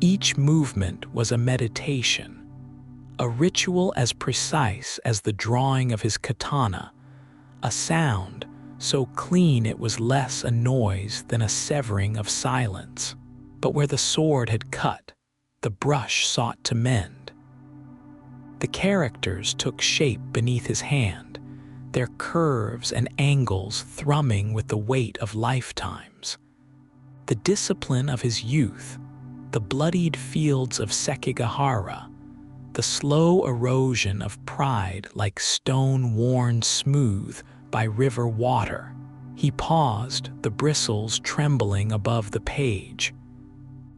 Each movement was a meditation, a ritual as precise as the drawing of his katana, a sound so clean it was less a noise than a severing of silence. But where the sword had cut, the brush sought to mend. The characters took shape beneath his hand, their curves and angles thrumming with the weight of lifetimes. The discipline of his youth, the bloodied fields of Sekigahara, the slow erosion of pride like stone worn smooth by river water. He paused, the bristles trembling above the page.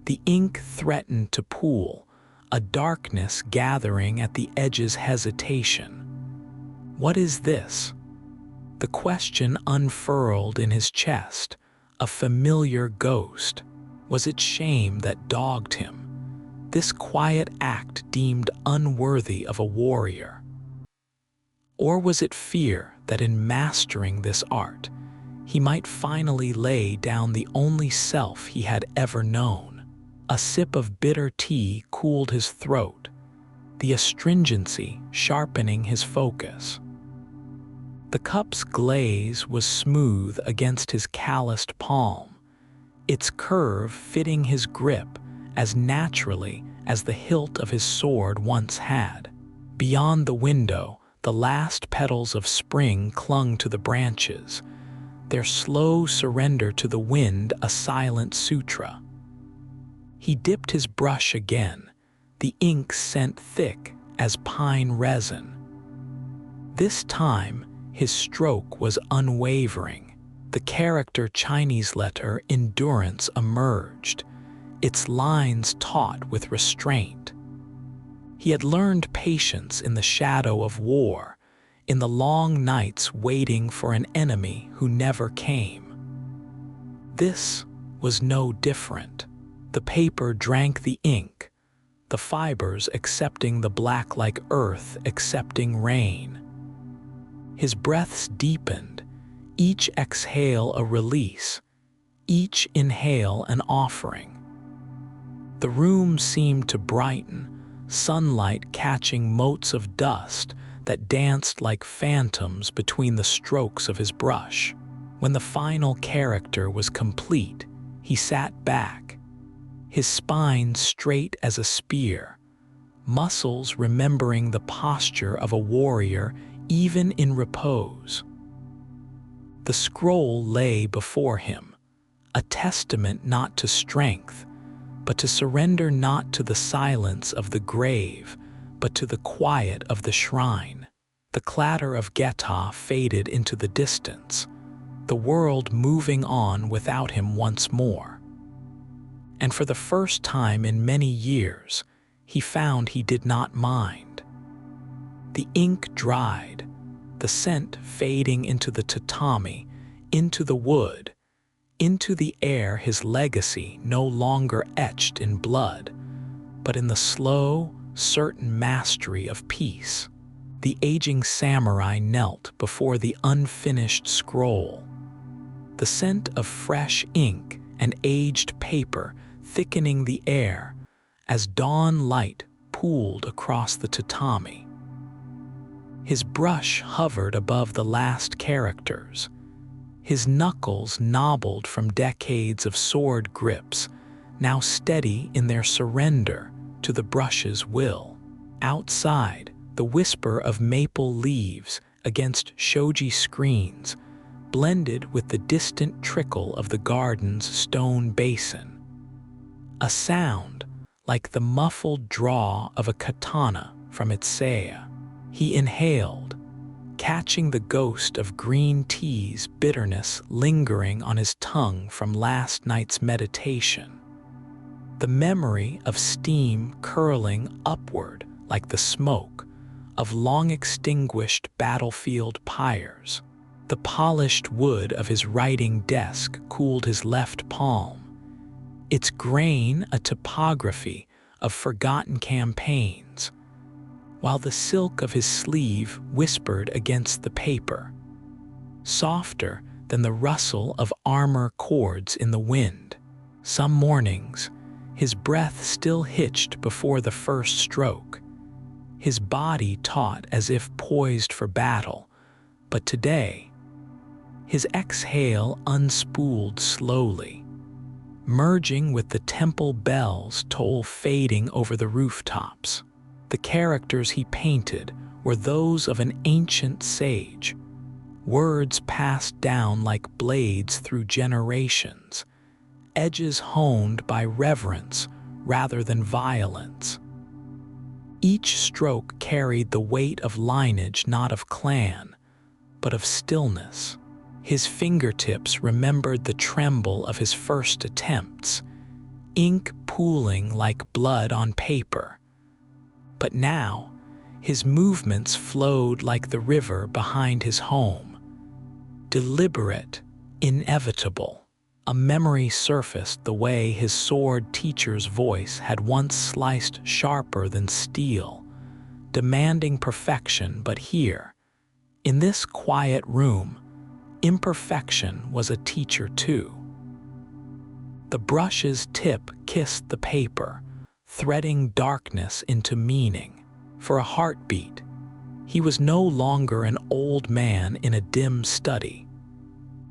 The ink threatened to pool, a darkness gathering at the edge's hesitation. What is this? The question unfurled in his chest, a familiar ghost. Was it shame that dogged him? This quiet act deemed unworthy of a warrior? Or was it fear that in mastering this art, he might finally lay down the only self he had ever known? A sip of bitter tea cooled his throat, the astringency sharpening his focus. The cup's glaze was smooth against his calloused palm, its curve fitting his grip as naturally as the hilt of his sword once had. Beyond the window, the last petals of spring clung to the branches, their slow surrender to the wind a silent sutra. He dipped his brush again, the ink scent thick as pine resin. This time, his stroke was unwavering. The character Chinese letter endurance emerged, its lines taut with restraint. He had learned patience in the shadow of war, in the long nights waiting for an enemy who never came. This was no different. The paper drank the ink, the fibers accepting the black like earth accepting rain. His breaths deepened, each exhale a release, each inhale an offering. The room seemed to brighten, sunlight catching motes of dust that danced like phantoms between the strokes of his brush. When the final character was complete, he sat back, his spine straight as a spear, muscles remembering the posture of a warrior even in repose. The scroll lay before him, a testament not to strength, but to surrender, not to the silence of the grave, but to the quiet of the shrine. The clatter of geta faded into the distance, the world moving on without him once more. And for the first time in many years, he found he did not mind. The ink dried, the scent fading into the tatami, into the wood, into the air, his legacy no longer etched in blood, but in the slow, certain mastery of peace. The aging samurai knelt before the unfinished scroll, the scent of fresh ink and aged paper thickening the air as dawn light pooled across the tatami. His brush hovered above the last characters, his knuckles knobbled from decades of sword grips, now steady in their surrender to the brush's will. Outside, the whisper of maple leaves against shoji screens blended with the distant trickle of the garden's stone basin. A sound like the muffled draw of a katana from its saya. He inhaled, catching the ghost of green tea's bitterness lingering on his tongue from last night's meditation. The memory of steam curling upward like the smoke of long-extinguished battlefield pyres. The polished wood of his writing desk cooled his left palm, its grain a topography of forgotten campaigns, while the silk of his sleeve whispered against the paper, softer than the rustle of armor cords in the wind. Some mornings, his breath still hitched before the first stroke, his body taut as if poised for battle, but today, his exhale unspooled slowly, merging with the temple bell's toll fading over the rooftops. The characters he painted were those of an ancient sage, words passed down like blades through generations, edges honed by reverence rather than violence. Each stroke carried the weight of lineage, not of clan, but of stillness. His fingertips remembered the tremble of his first attempts, ink pooling like blood on paper. But now, his movements flowed like the river behind his home, deliberate, inevitable. A memory surfaced the way his sword teacher's voice had once sliced sharper than steel, demanding perfection. But here, in this quiet room, imperfection was a teacher too. The brush's tip kissed the paper, threading darkness into meaning. For a heartbeat, he was no longer an old man in a dim study,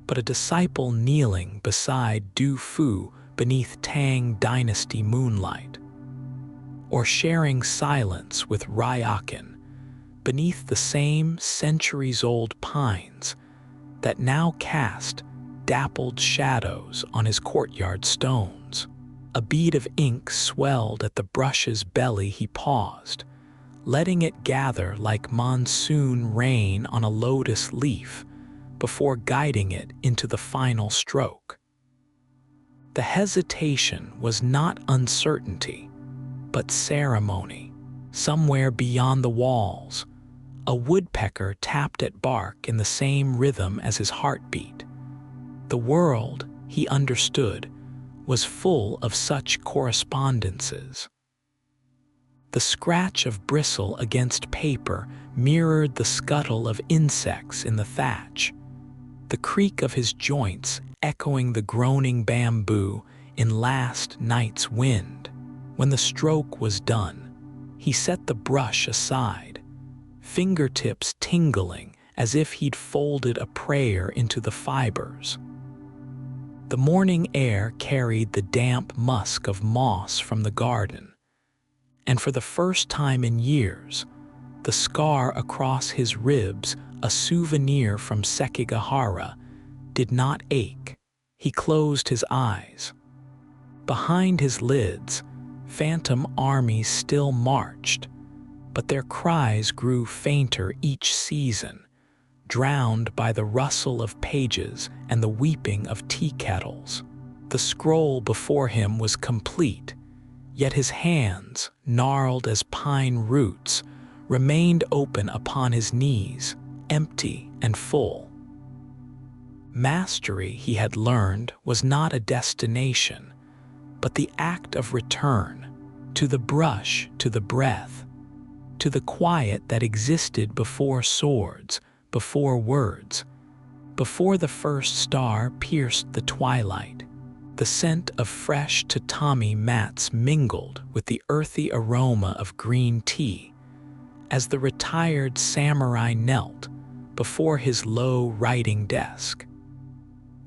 but a disciple kneeling beside Du Fu beneath Tang Dynasty moonlight, or sharing silence with Ryakin beneath the same centuries-old pines that now cast dappled shadows on his courtyard stones. A bead of ink swelled at the brush's belly. He paused, letting it gather like monsoon rain on a lotus leaf before guiding it into the final stroke. The hesitation was not uncertainty, but ceremony. Somewhere beyond the walls, a woodpecker tapped at bark in the same rhythm as his heartbeat. The world, he understood, was full of such correspondences. The scratch of bristle against paper mirrored the scuttle of insects in the thatch, the creak of his joints echoing the groaning bamboo in last night's wind. When the stroke was done, He set the brush aside, fingertips tingling as if he'd folded a prayer into the fibers. The morning air carried the damp musk of moss from the garden, and for the first time in years, the scar across his ribs, a souvenir from Sekigahara, did not ache. He closed his eyes. Behind his lids, phantom armies still marched, but their cries grew fainter each season, drowned by the rustle of pages and the weeping of tea kettles. The scroll before him was complete, yet his hands, gnarled as pine roots, remained open upon his knees, empty and full. Mastery, he had learned, was not a destination, but the act of return, to the brush, to the breath, to the quiet that existed before swords, before words, before the first star pierced the twilight. The scent of fresh tatami mats mingled with the earthy aroma of green tea as the retired samurai knelt before his low writing desk.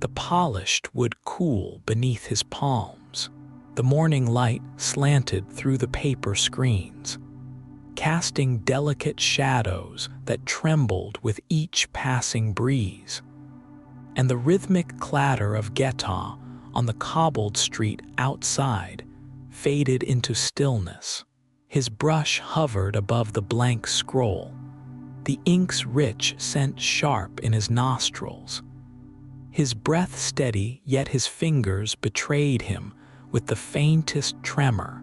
The polished wood cool beneath his palms. The morning light slanted through the paper screens, casting delicate shadows that trembled with each passing breeze. And the rhythmic clatter of geta on the cobbled street outside faded into stillness. His brush hovered above the blank scroll, the ink's rich scent sharp in his nostrils. His breath steady, yet his fingers betrayed him with the faintest tremor,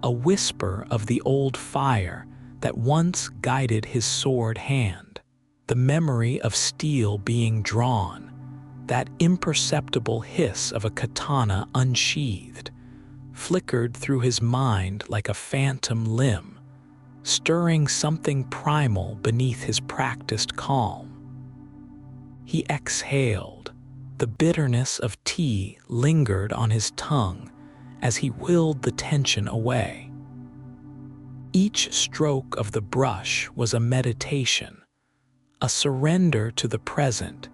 a whisper of the old fire that once guided his sword hand, the memory of steel being drawn, that imperceptible hiss of a katana unsheathed, flickered through his mind like a phantom limb, stirring something primal beneath his practiced calm. He exhaled. The bitterness of tea lingered on his tongue as he willed the tension away. Each stroke of the brush was a meditation, a surrender to the present,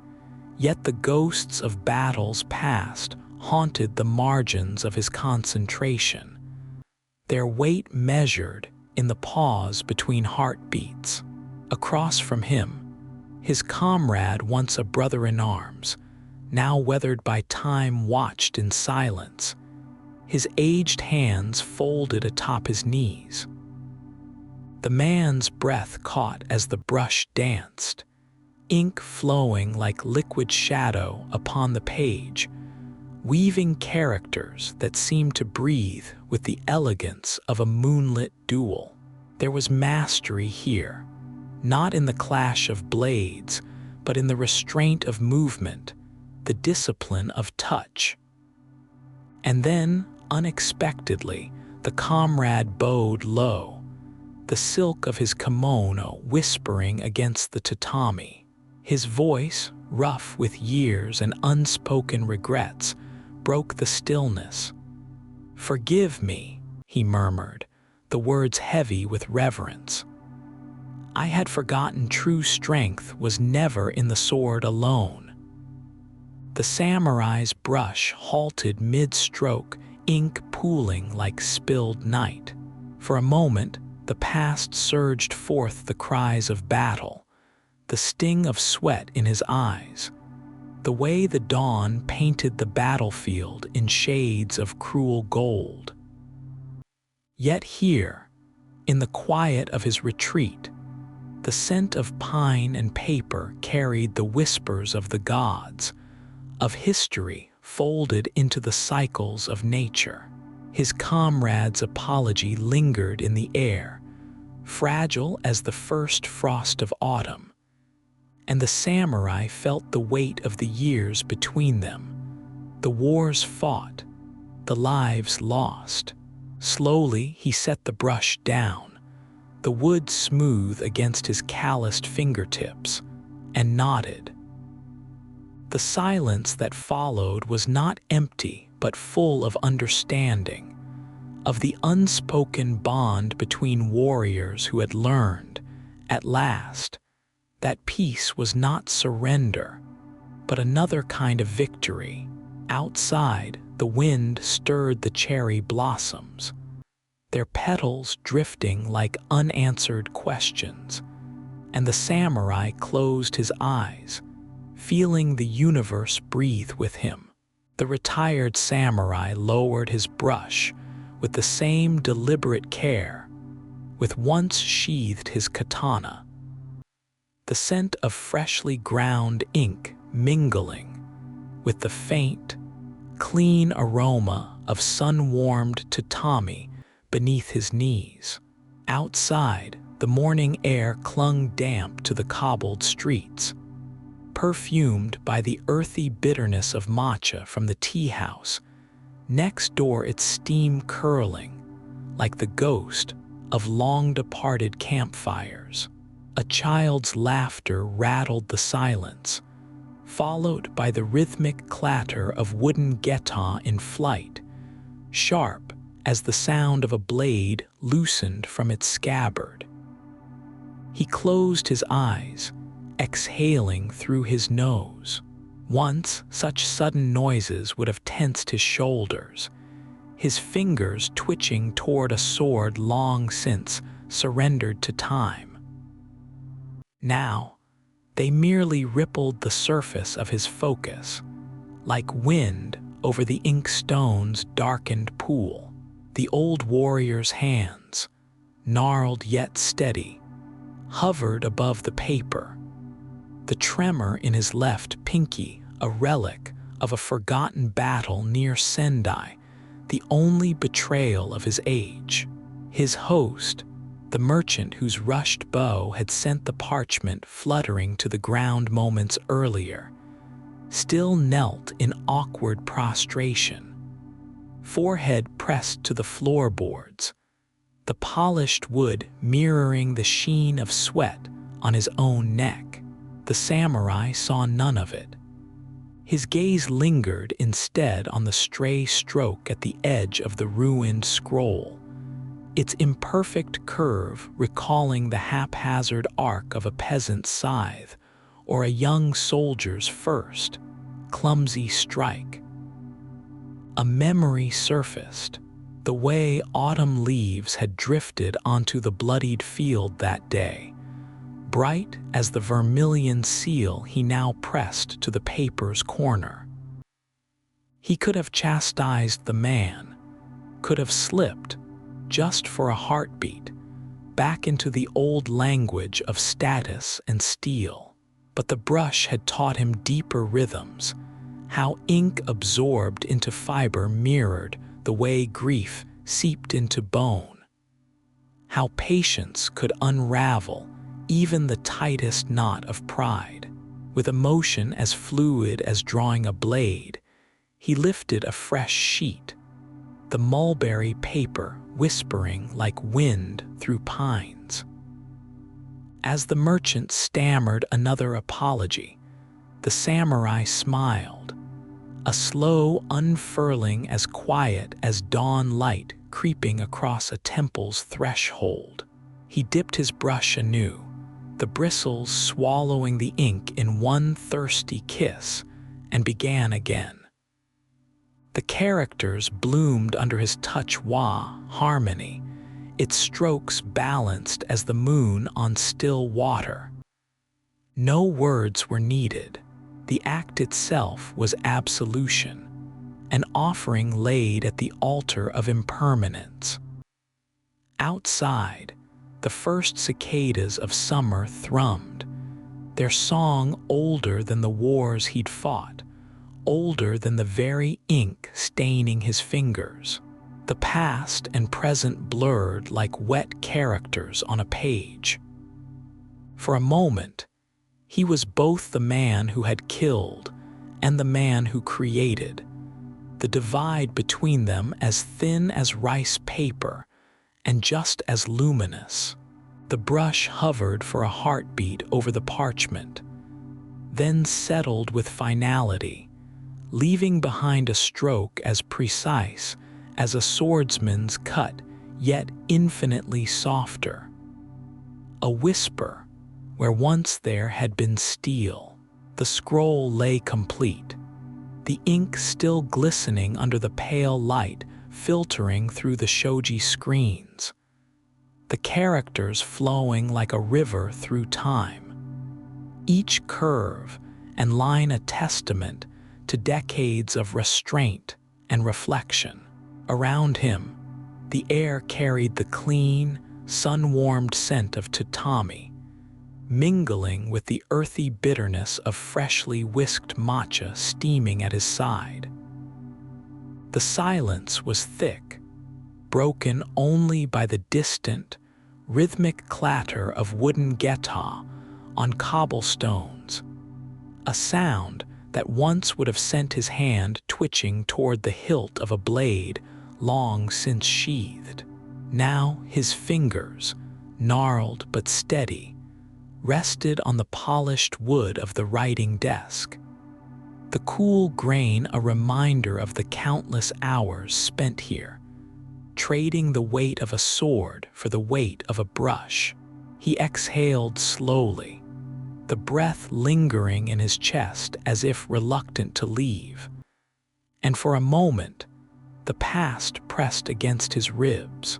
yet the ghosts of battles past haunted the margins of his concentration, their weight measured in the pause between heartbeats. Across from him, his comrade, once a brother in arms, now weathered by time, watched in silence, his aged hands folded atop his knees. The man's breath caught as the brush danced, ink flowing like liquid shadow upon the page, weaving characters that seemed to breathe with the elegance of a moonlit duel. There was mastery here, not in the clash of blades, but in the restraint of movement, the discipline of touch. And then, unexpectedly, the comrade bowed low, the silk of his kimono whispering against the tatami. His voice, rough with years and unspoken regrets, broke the stillness. "Forgive me," he murmured, the words heavy with reverence. "I had forgotten true strength was never in the sword alone." The samurai's brush halted mid-stroke, ink pooling like spilled night. For a moment, the past surged forth the cries of battle, the sting of sweat in his eyes, the way the dawn painted the battlefield in shades of cruel gold. Yet here, in the quiet of his retreat, the scent of pine and paper carried the whispers of the gods, of history folded into the cycles of nature. His comrade's apology lingered in the air, fragile as the first frost of autumn, and the samurai felt the weight of the years between them, the wars fought, the lives lost. Slowly he set the brush down, the wood smooth against his calloused fingertips, and nodded. The silence that followed was not empty but full of understanding, of the unspoken bond between warriors who had learned, at last, that peace was not surrender, but another kind of victory. Outside, the wind stirred the cherry blossoms, their petals drifting like unanswered questions, and the samurai closed his eyes, feeling the universe breathe with him. The retired samurai lowered his brush with the same deliberate care with once sheathed his katana, the scent of freshly ground ink mingling with the faint, clean aroma of sun-warmed tatami beneath his knees. Outside, the morning air clung damp to the cobbled streets, perfumed by the earthy bitterness of matcha from the tea house, next door its steam curling like the ghost of long-departed campfires. A child's laughter rattled the silence, followed by the rhythmic clatter of wooden geta in flight, sharp as the sound of a blade loosened from its scabbard. He closed his eyes, exhaling through his nose. Once such sudden noises would have tensed his shoulders, his fingers twitching toward a sword long since surrendered to time. Now, they merely rippled the surface of his focus, like wind over the inkstone's darkened pool. The old warrior's hands, gnarled yet steady, hovered above the paper, the tremor in his left pinky a relic of a forgotten battle near Sendai, the only betrayal of his age. His host, the merchant whose rushed bow had sent the parchment fluttering to the ground moments earlier, still knelt in awkward prostration, forehead pressed to the floorboards, the polished wood mirroring the sheen of sweat on his own neck. The samurai saw none of it. His gaze lingered instead on the stray stroke at the edge of the ruined scroll, its imperfect curve recalling the haphazard arc of a peasant's scythe or a young soldier's first, clumsy strike. A memory surfaced, the way autumn leaves had drifted onto the bloodied field that day, bright as the vermilion seal he now pressed to the paper's corner. He could have chastised the man, could have slipped, just for a heartbeat, back into the old language of status and steel. But the brush had taught him deeper rhythms, how ink absorbed into fiber mirrored the way grief seeped into bone, how patience could unravel even the tightest knot of pride. With emotion as fluid as drawing a blade, he lifted a fresh sheet, the mulberry paper whispering like wind through pines. As the merchant stammered another apology, the samurai smiled, a slow unfurling as quiet as dawn light creeping across a temple's threshold. He dipped his brush anew, the bristles swallowing the ink in one thirsty kiss, and began again. The characters bloomed under his touch-wa harmony, its strokes balanced as the moon on still water. No words were needed. The act itself was absolution, an offering laid at the altar of impermanence. Outside, the first cicadas of summer thrummed, their song older than the wars he'd fought, older than the very ink staining his fingers. The past and present blurred like wet characters on a page. For a moment, he was both the man who had killed and the man who created, the divide between them as thin as rice paper and just as luminous. The brush hovered for a heartbeat over the parchment, then settled with finality, leaving behind a stroke as precise as a swordsman's cut, yet infinitely softer. A whisper where once there had been steel. The scroll lay complete, the ink still glistening under the pale light filtering through the shoji screens, the characters flowing like a river through time, each curve and line a testament to decades of restraint and reflection. Around him, the air carried the clean, sun-warmed scent of tatami, mingling with the earthy bitterness of freshly whisked matcha steaming at his side. The silence was thick, broken only by the distant, rhythmic clatter of wooden geta on cobblestones, a sound that once would have sent his hand twitching toward the hilt of a blade long since sheathed. Now his fingers, gnarled but steady, rested on the polished wood of the writing desk, the cool grain a reminder of the countless hours spent here, trading the weight of a sword for the weight of a brush. He exhaled slowly, the breath lingering in his chest as if reluctant to leave. And for a moment, the past pressed against his ribs.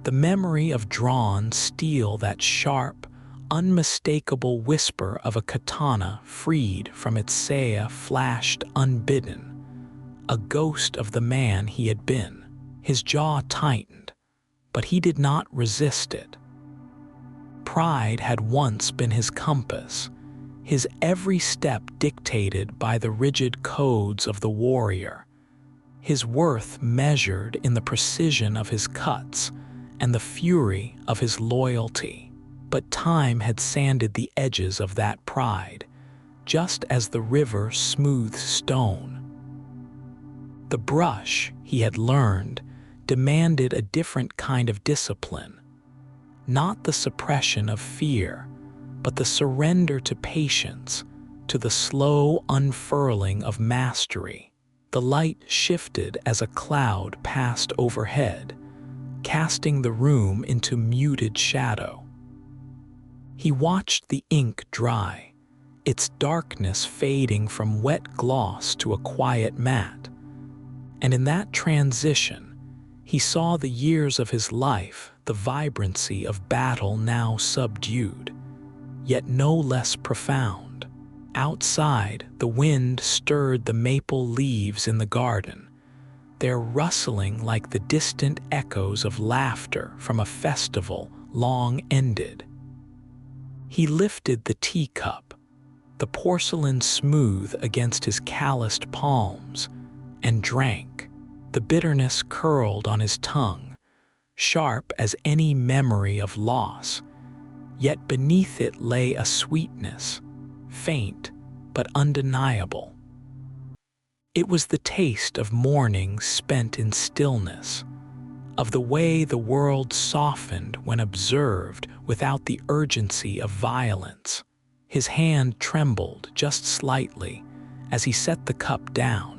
The memory of drawn steel, that sharp, unmistakable whisper of a katana freed from its saya, flashed unbidden, a ghost of the man he had been. His jaw tightened, but he did not resist it. Pride had once been his compass, his every step dictated by the rigid codes of the warrior, his worth measured in the precision of his cuts and the fury of his loyalty. But time had sanded the edges of that pride, just as the river smooths stone. The brush, he had learned, demanded a different kind of discipline, not the suppression of fear, but the surrender to patience, to the slow unfurling of mastery. The light shifted as a cloud passed overhead, casting the room into muted shadow. He watched the ink dry, its darkness fading from wet gloss to a quiet matte. And in that transition, he saw the years of his life, the vibrancy of battle now subdued, yet no less profound. Outside, the wind stirred the maple leaves in the garden, their rustling like the distant echoes of laughter from a festival long ended. He lifted the teacup, the porcelain smooth against his calloused palms, and drank. The bitterness curled on his tongue, sharp as any memory of loss, yet beneath it lay a sweetness, faint but undeniable. It was the taste of mornings spent in stillness, of the way the world softened when observed without the urgency of violence. His hand trembled just slightly as he set the cup down.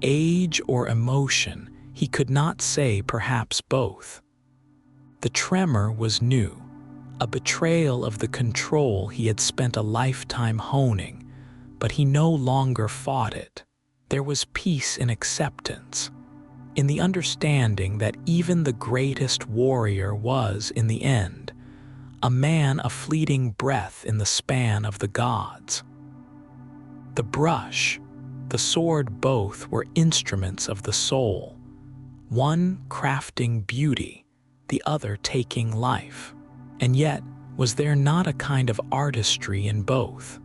Age or emotion, he could not say, perhaps both. The tremor was new, a betrayal of the control he had spent a lifetime honing, but he no longer fought it. There was peace in acceptance, in the understanding that even the greatest warrior was, in the end, a man, a fleeting breath in the span of the gods. The brush, the sword, both were instruments of the soul, one crafting beauty, the other taking life. And yet, was there not a kind of artistry in both?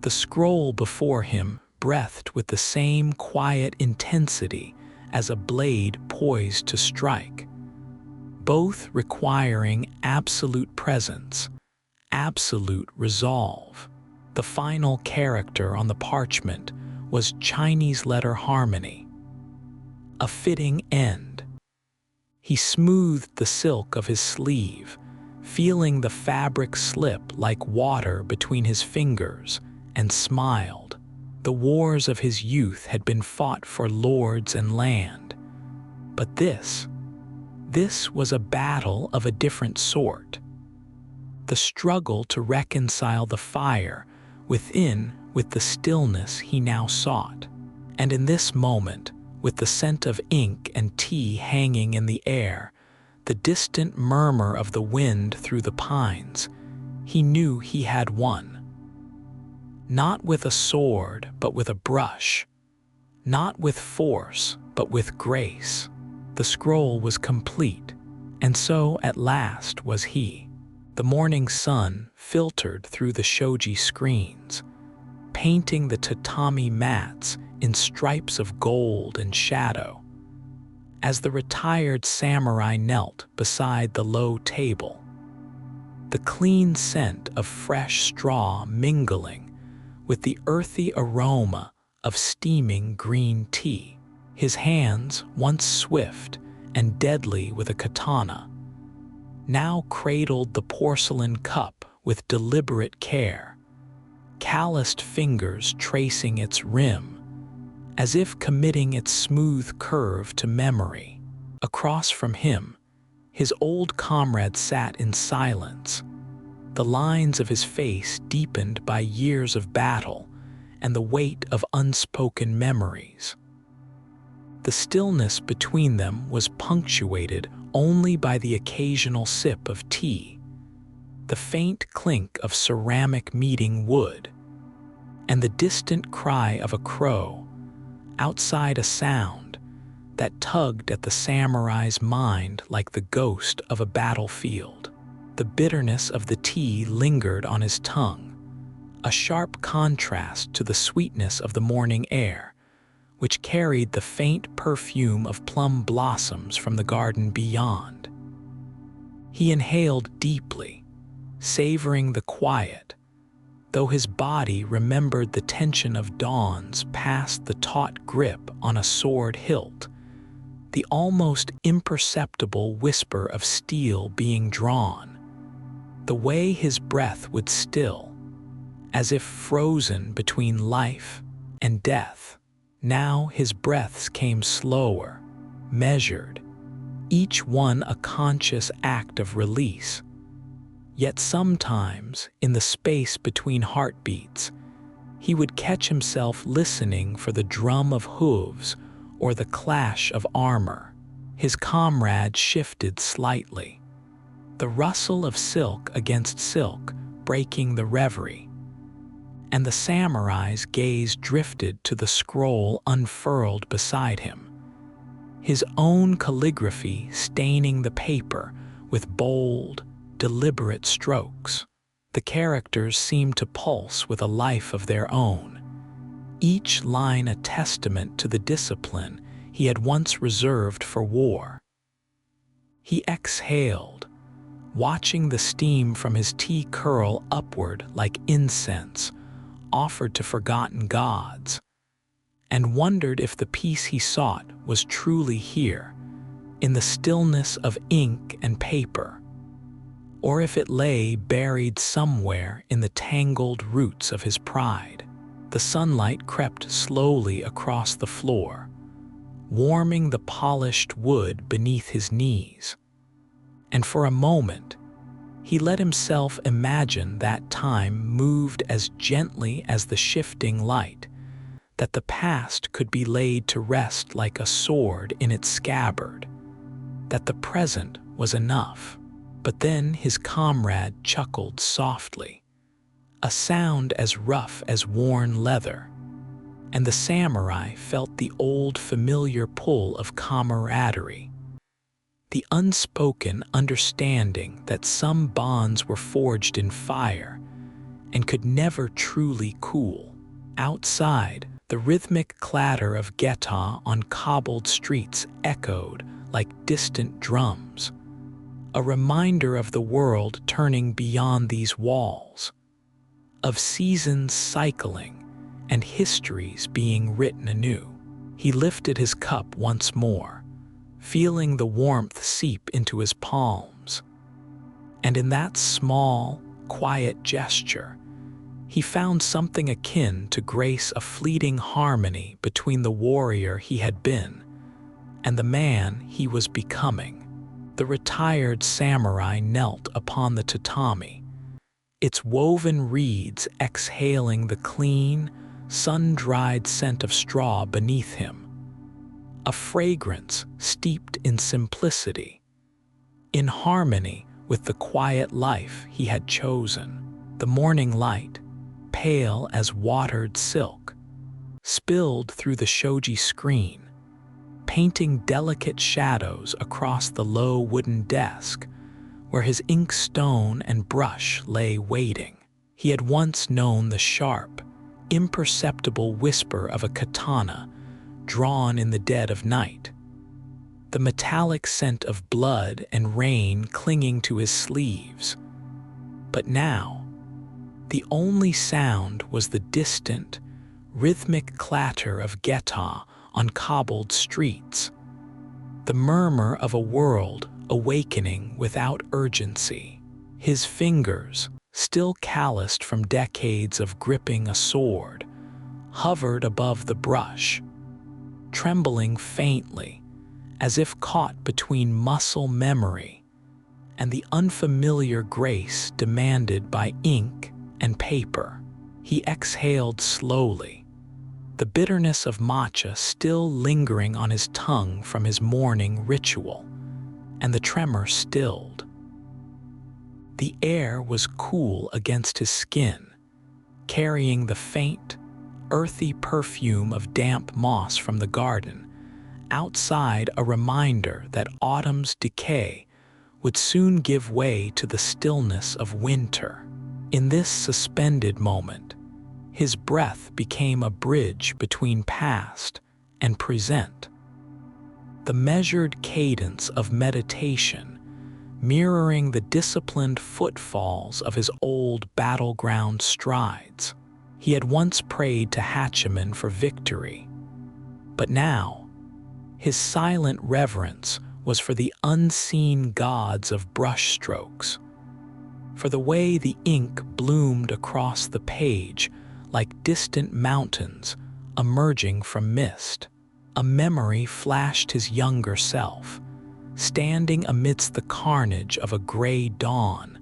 The scroll before him breathed with the same quiet intensity as a blade poised to strike, both requiring absolute presence, absolute resolve. The final character on the parchment was Chinese letter harmony, a fitting end. He smoothed the silk of his sleeve, feeling the fabric slip like water between his fingers, and smiled. The wars of his youth had been fought for lords and land. But this was a battle of a different sort. The struggle to reconcile the fire within with the stillness he now sought. And in this moment, with the scent of ink and tea hanging in the air, the distant murmur of the wind through the pines, he knew he had won. Not with a sword, but with a brush. Not with force, but with grace. The scroll was complete, and so at last was he. The morning sun filtered through the shoji screens, painting the tatami mats in stripes of gold and shadow. As the retired samurai knelt beside the low table, the clean scent of fresh straw mingling with the earthy aroma of steaming green tea, his hands, once swift and deadly with a katana, now cradled the porcelain cup with deliberate care, calloused fingers tracing its rim, as if committing its smooth curve to memory. Across from him, his old comrade sat in silence, the lines of his face deepened by years of battle and the weight of unspoken memories. The stillness between them was punctuated only by the occasional sip of tea, the faint clink of ceramic meeting wood, and the distant cry of a crow outside, a sound that tugged at the samurai's mind like the ghost of a battlefield. The bitterness of the tea lingered on his tongue, a sharp contrast to the sweetness of the morning air, which carried the faint perfume of plum blossoms from the garden beyond. He inhaled deeply, savoring the quiet, though his body remembered the tension of dawns past the taut grip on a sword hilt, the almost imperceptible whisper of steel being drawn, the way his breath would still, as if frozen between life and death. Now his breaths came slower, measured, each one a conscious act of release. Yet sometimes, in the space between heartbeats, he would catch himself listening for the drum of hooves or the clash of armor. His comrade shifted slightly, the rustle of silk against silk breaking the reverie, and the samurai's gaze drifted to the scroll unfurled beside him, his own calligraphy staining the paper with bold, deliberate strokes. The characters seemed to pulse with a life of their own, each line a testament to the discipline he had once reserved for war. He exhaled, watching the steam from his tea curl upward like incense offered to forgotten gods, and wondered if the peace he sought was truly here, in the stillness of ink and paper, or if it lay buried somewhere in the tangled roots of his pride. The sunlight crept slowly across the floor, warming the polished wood beneath his knees, and for a moment he let himself imagine that time moved as gently as the shifting light, that the past could be laid to rest like a sword in its scabbard, that the present was enough. But then his comrade chuckled softly, a sound as rough as worn leather, and the samurai felt the old familiar pull of camaraderie, the unspoken understanding that some bonds were forged in fire and could never truly cool. Outside, the rhythmic clatter of geta on cobbled streets echoed like distant drums, a reminder of the world turning beyond these walls, of seasons cycling and histories being written anew. He lifted his cup once more, feeling the warmth seep into his palms, and in that small, quiet gesture, he found something akin to grace, a fleeting harmony between the warrior he had been and the man he was becoming. The retired samurai knelt upon the tatami, its woven reeds exhaling the clean, sun-dried scent of straw beneath him, a fragrance steeped in simplicity, in harmony with the quiet life he had chosen. The morning light, pale as watered silk, spilled through the shoji screen, painting delicate shadows across the low wooden desk where his inkstone and brush lay waiting. He had once known the sharp, imperceptible whisper of a katana drawn in the dead of night, the metallic scent of blood and rain clinging to his sleeves. But now, the only sound was the distant, rhythmic clatter of geta on cobbled streets, the murmur of a world awakening without urgency. His fingers, still calloused from decades of gripping a sword, hovered above the brush, trembling faintly, as if caught between muscle memory and the unfamiliar grace demanded by ink and paper. He exhaled slowly, the bitterness of matcha still lingering on his tongue from his morning ritual, and the tremor stilled. The air was cool against his skin, carrying the faint, earthy perfume of damp moss from the garden, outside a reminder that autumn's decay would soon give way to the stillness of winter. In this suspended moment, his breath became a bridge between past and present, the measured cadence of meditation mirroring the disciplined footfalls of his old battleground strides. He had once prayed to Hachiman for victory, but now his silent reverence was for the unseen gods of brushstrokes, for the way the ink bloomed across the page like distant mountains emerging from mist. A memory flashed his younger self, standing amidst the carnage of a gray dawn,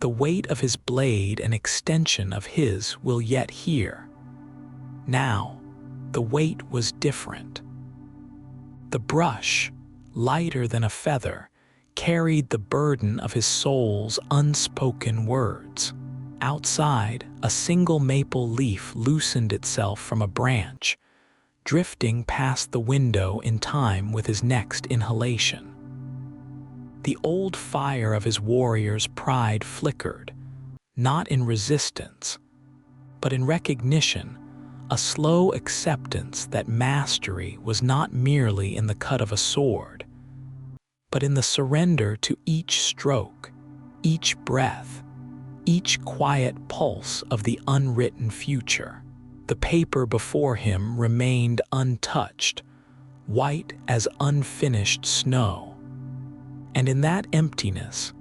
the weight of his blade an extension of his will yet hear. Now, the weight was different. The brush, lighter than a feather, carried the burden of his soul's unspoken words. Outside, a single maple leaf loosened itself from a branch, drifting past the window in time with his next inhalation. The old fire of his warrior's pride flickered, not in resistance, but in recognition, a slow acceptance that mastery was not merely in the cut of a sword, but in the surrender to each stroke, each breath, each quiet pulse of the unwritten future. The paper before him remained untouched, white as unfinished snow. And in that emptiness,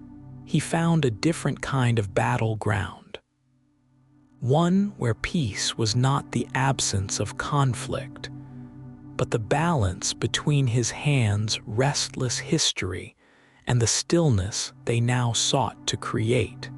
he found a different kind of battleground. One where peace was not the absence of conflict, but the balance between his hands' restless history and the stillness they now sought to create.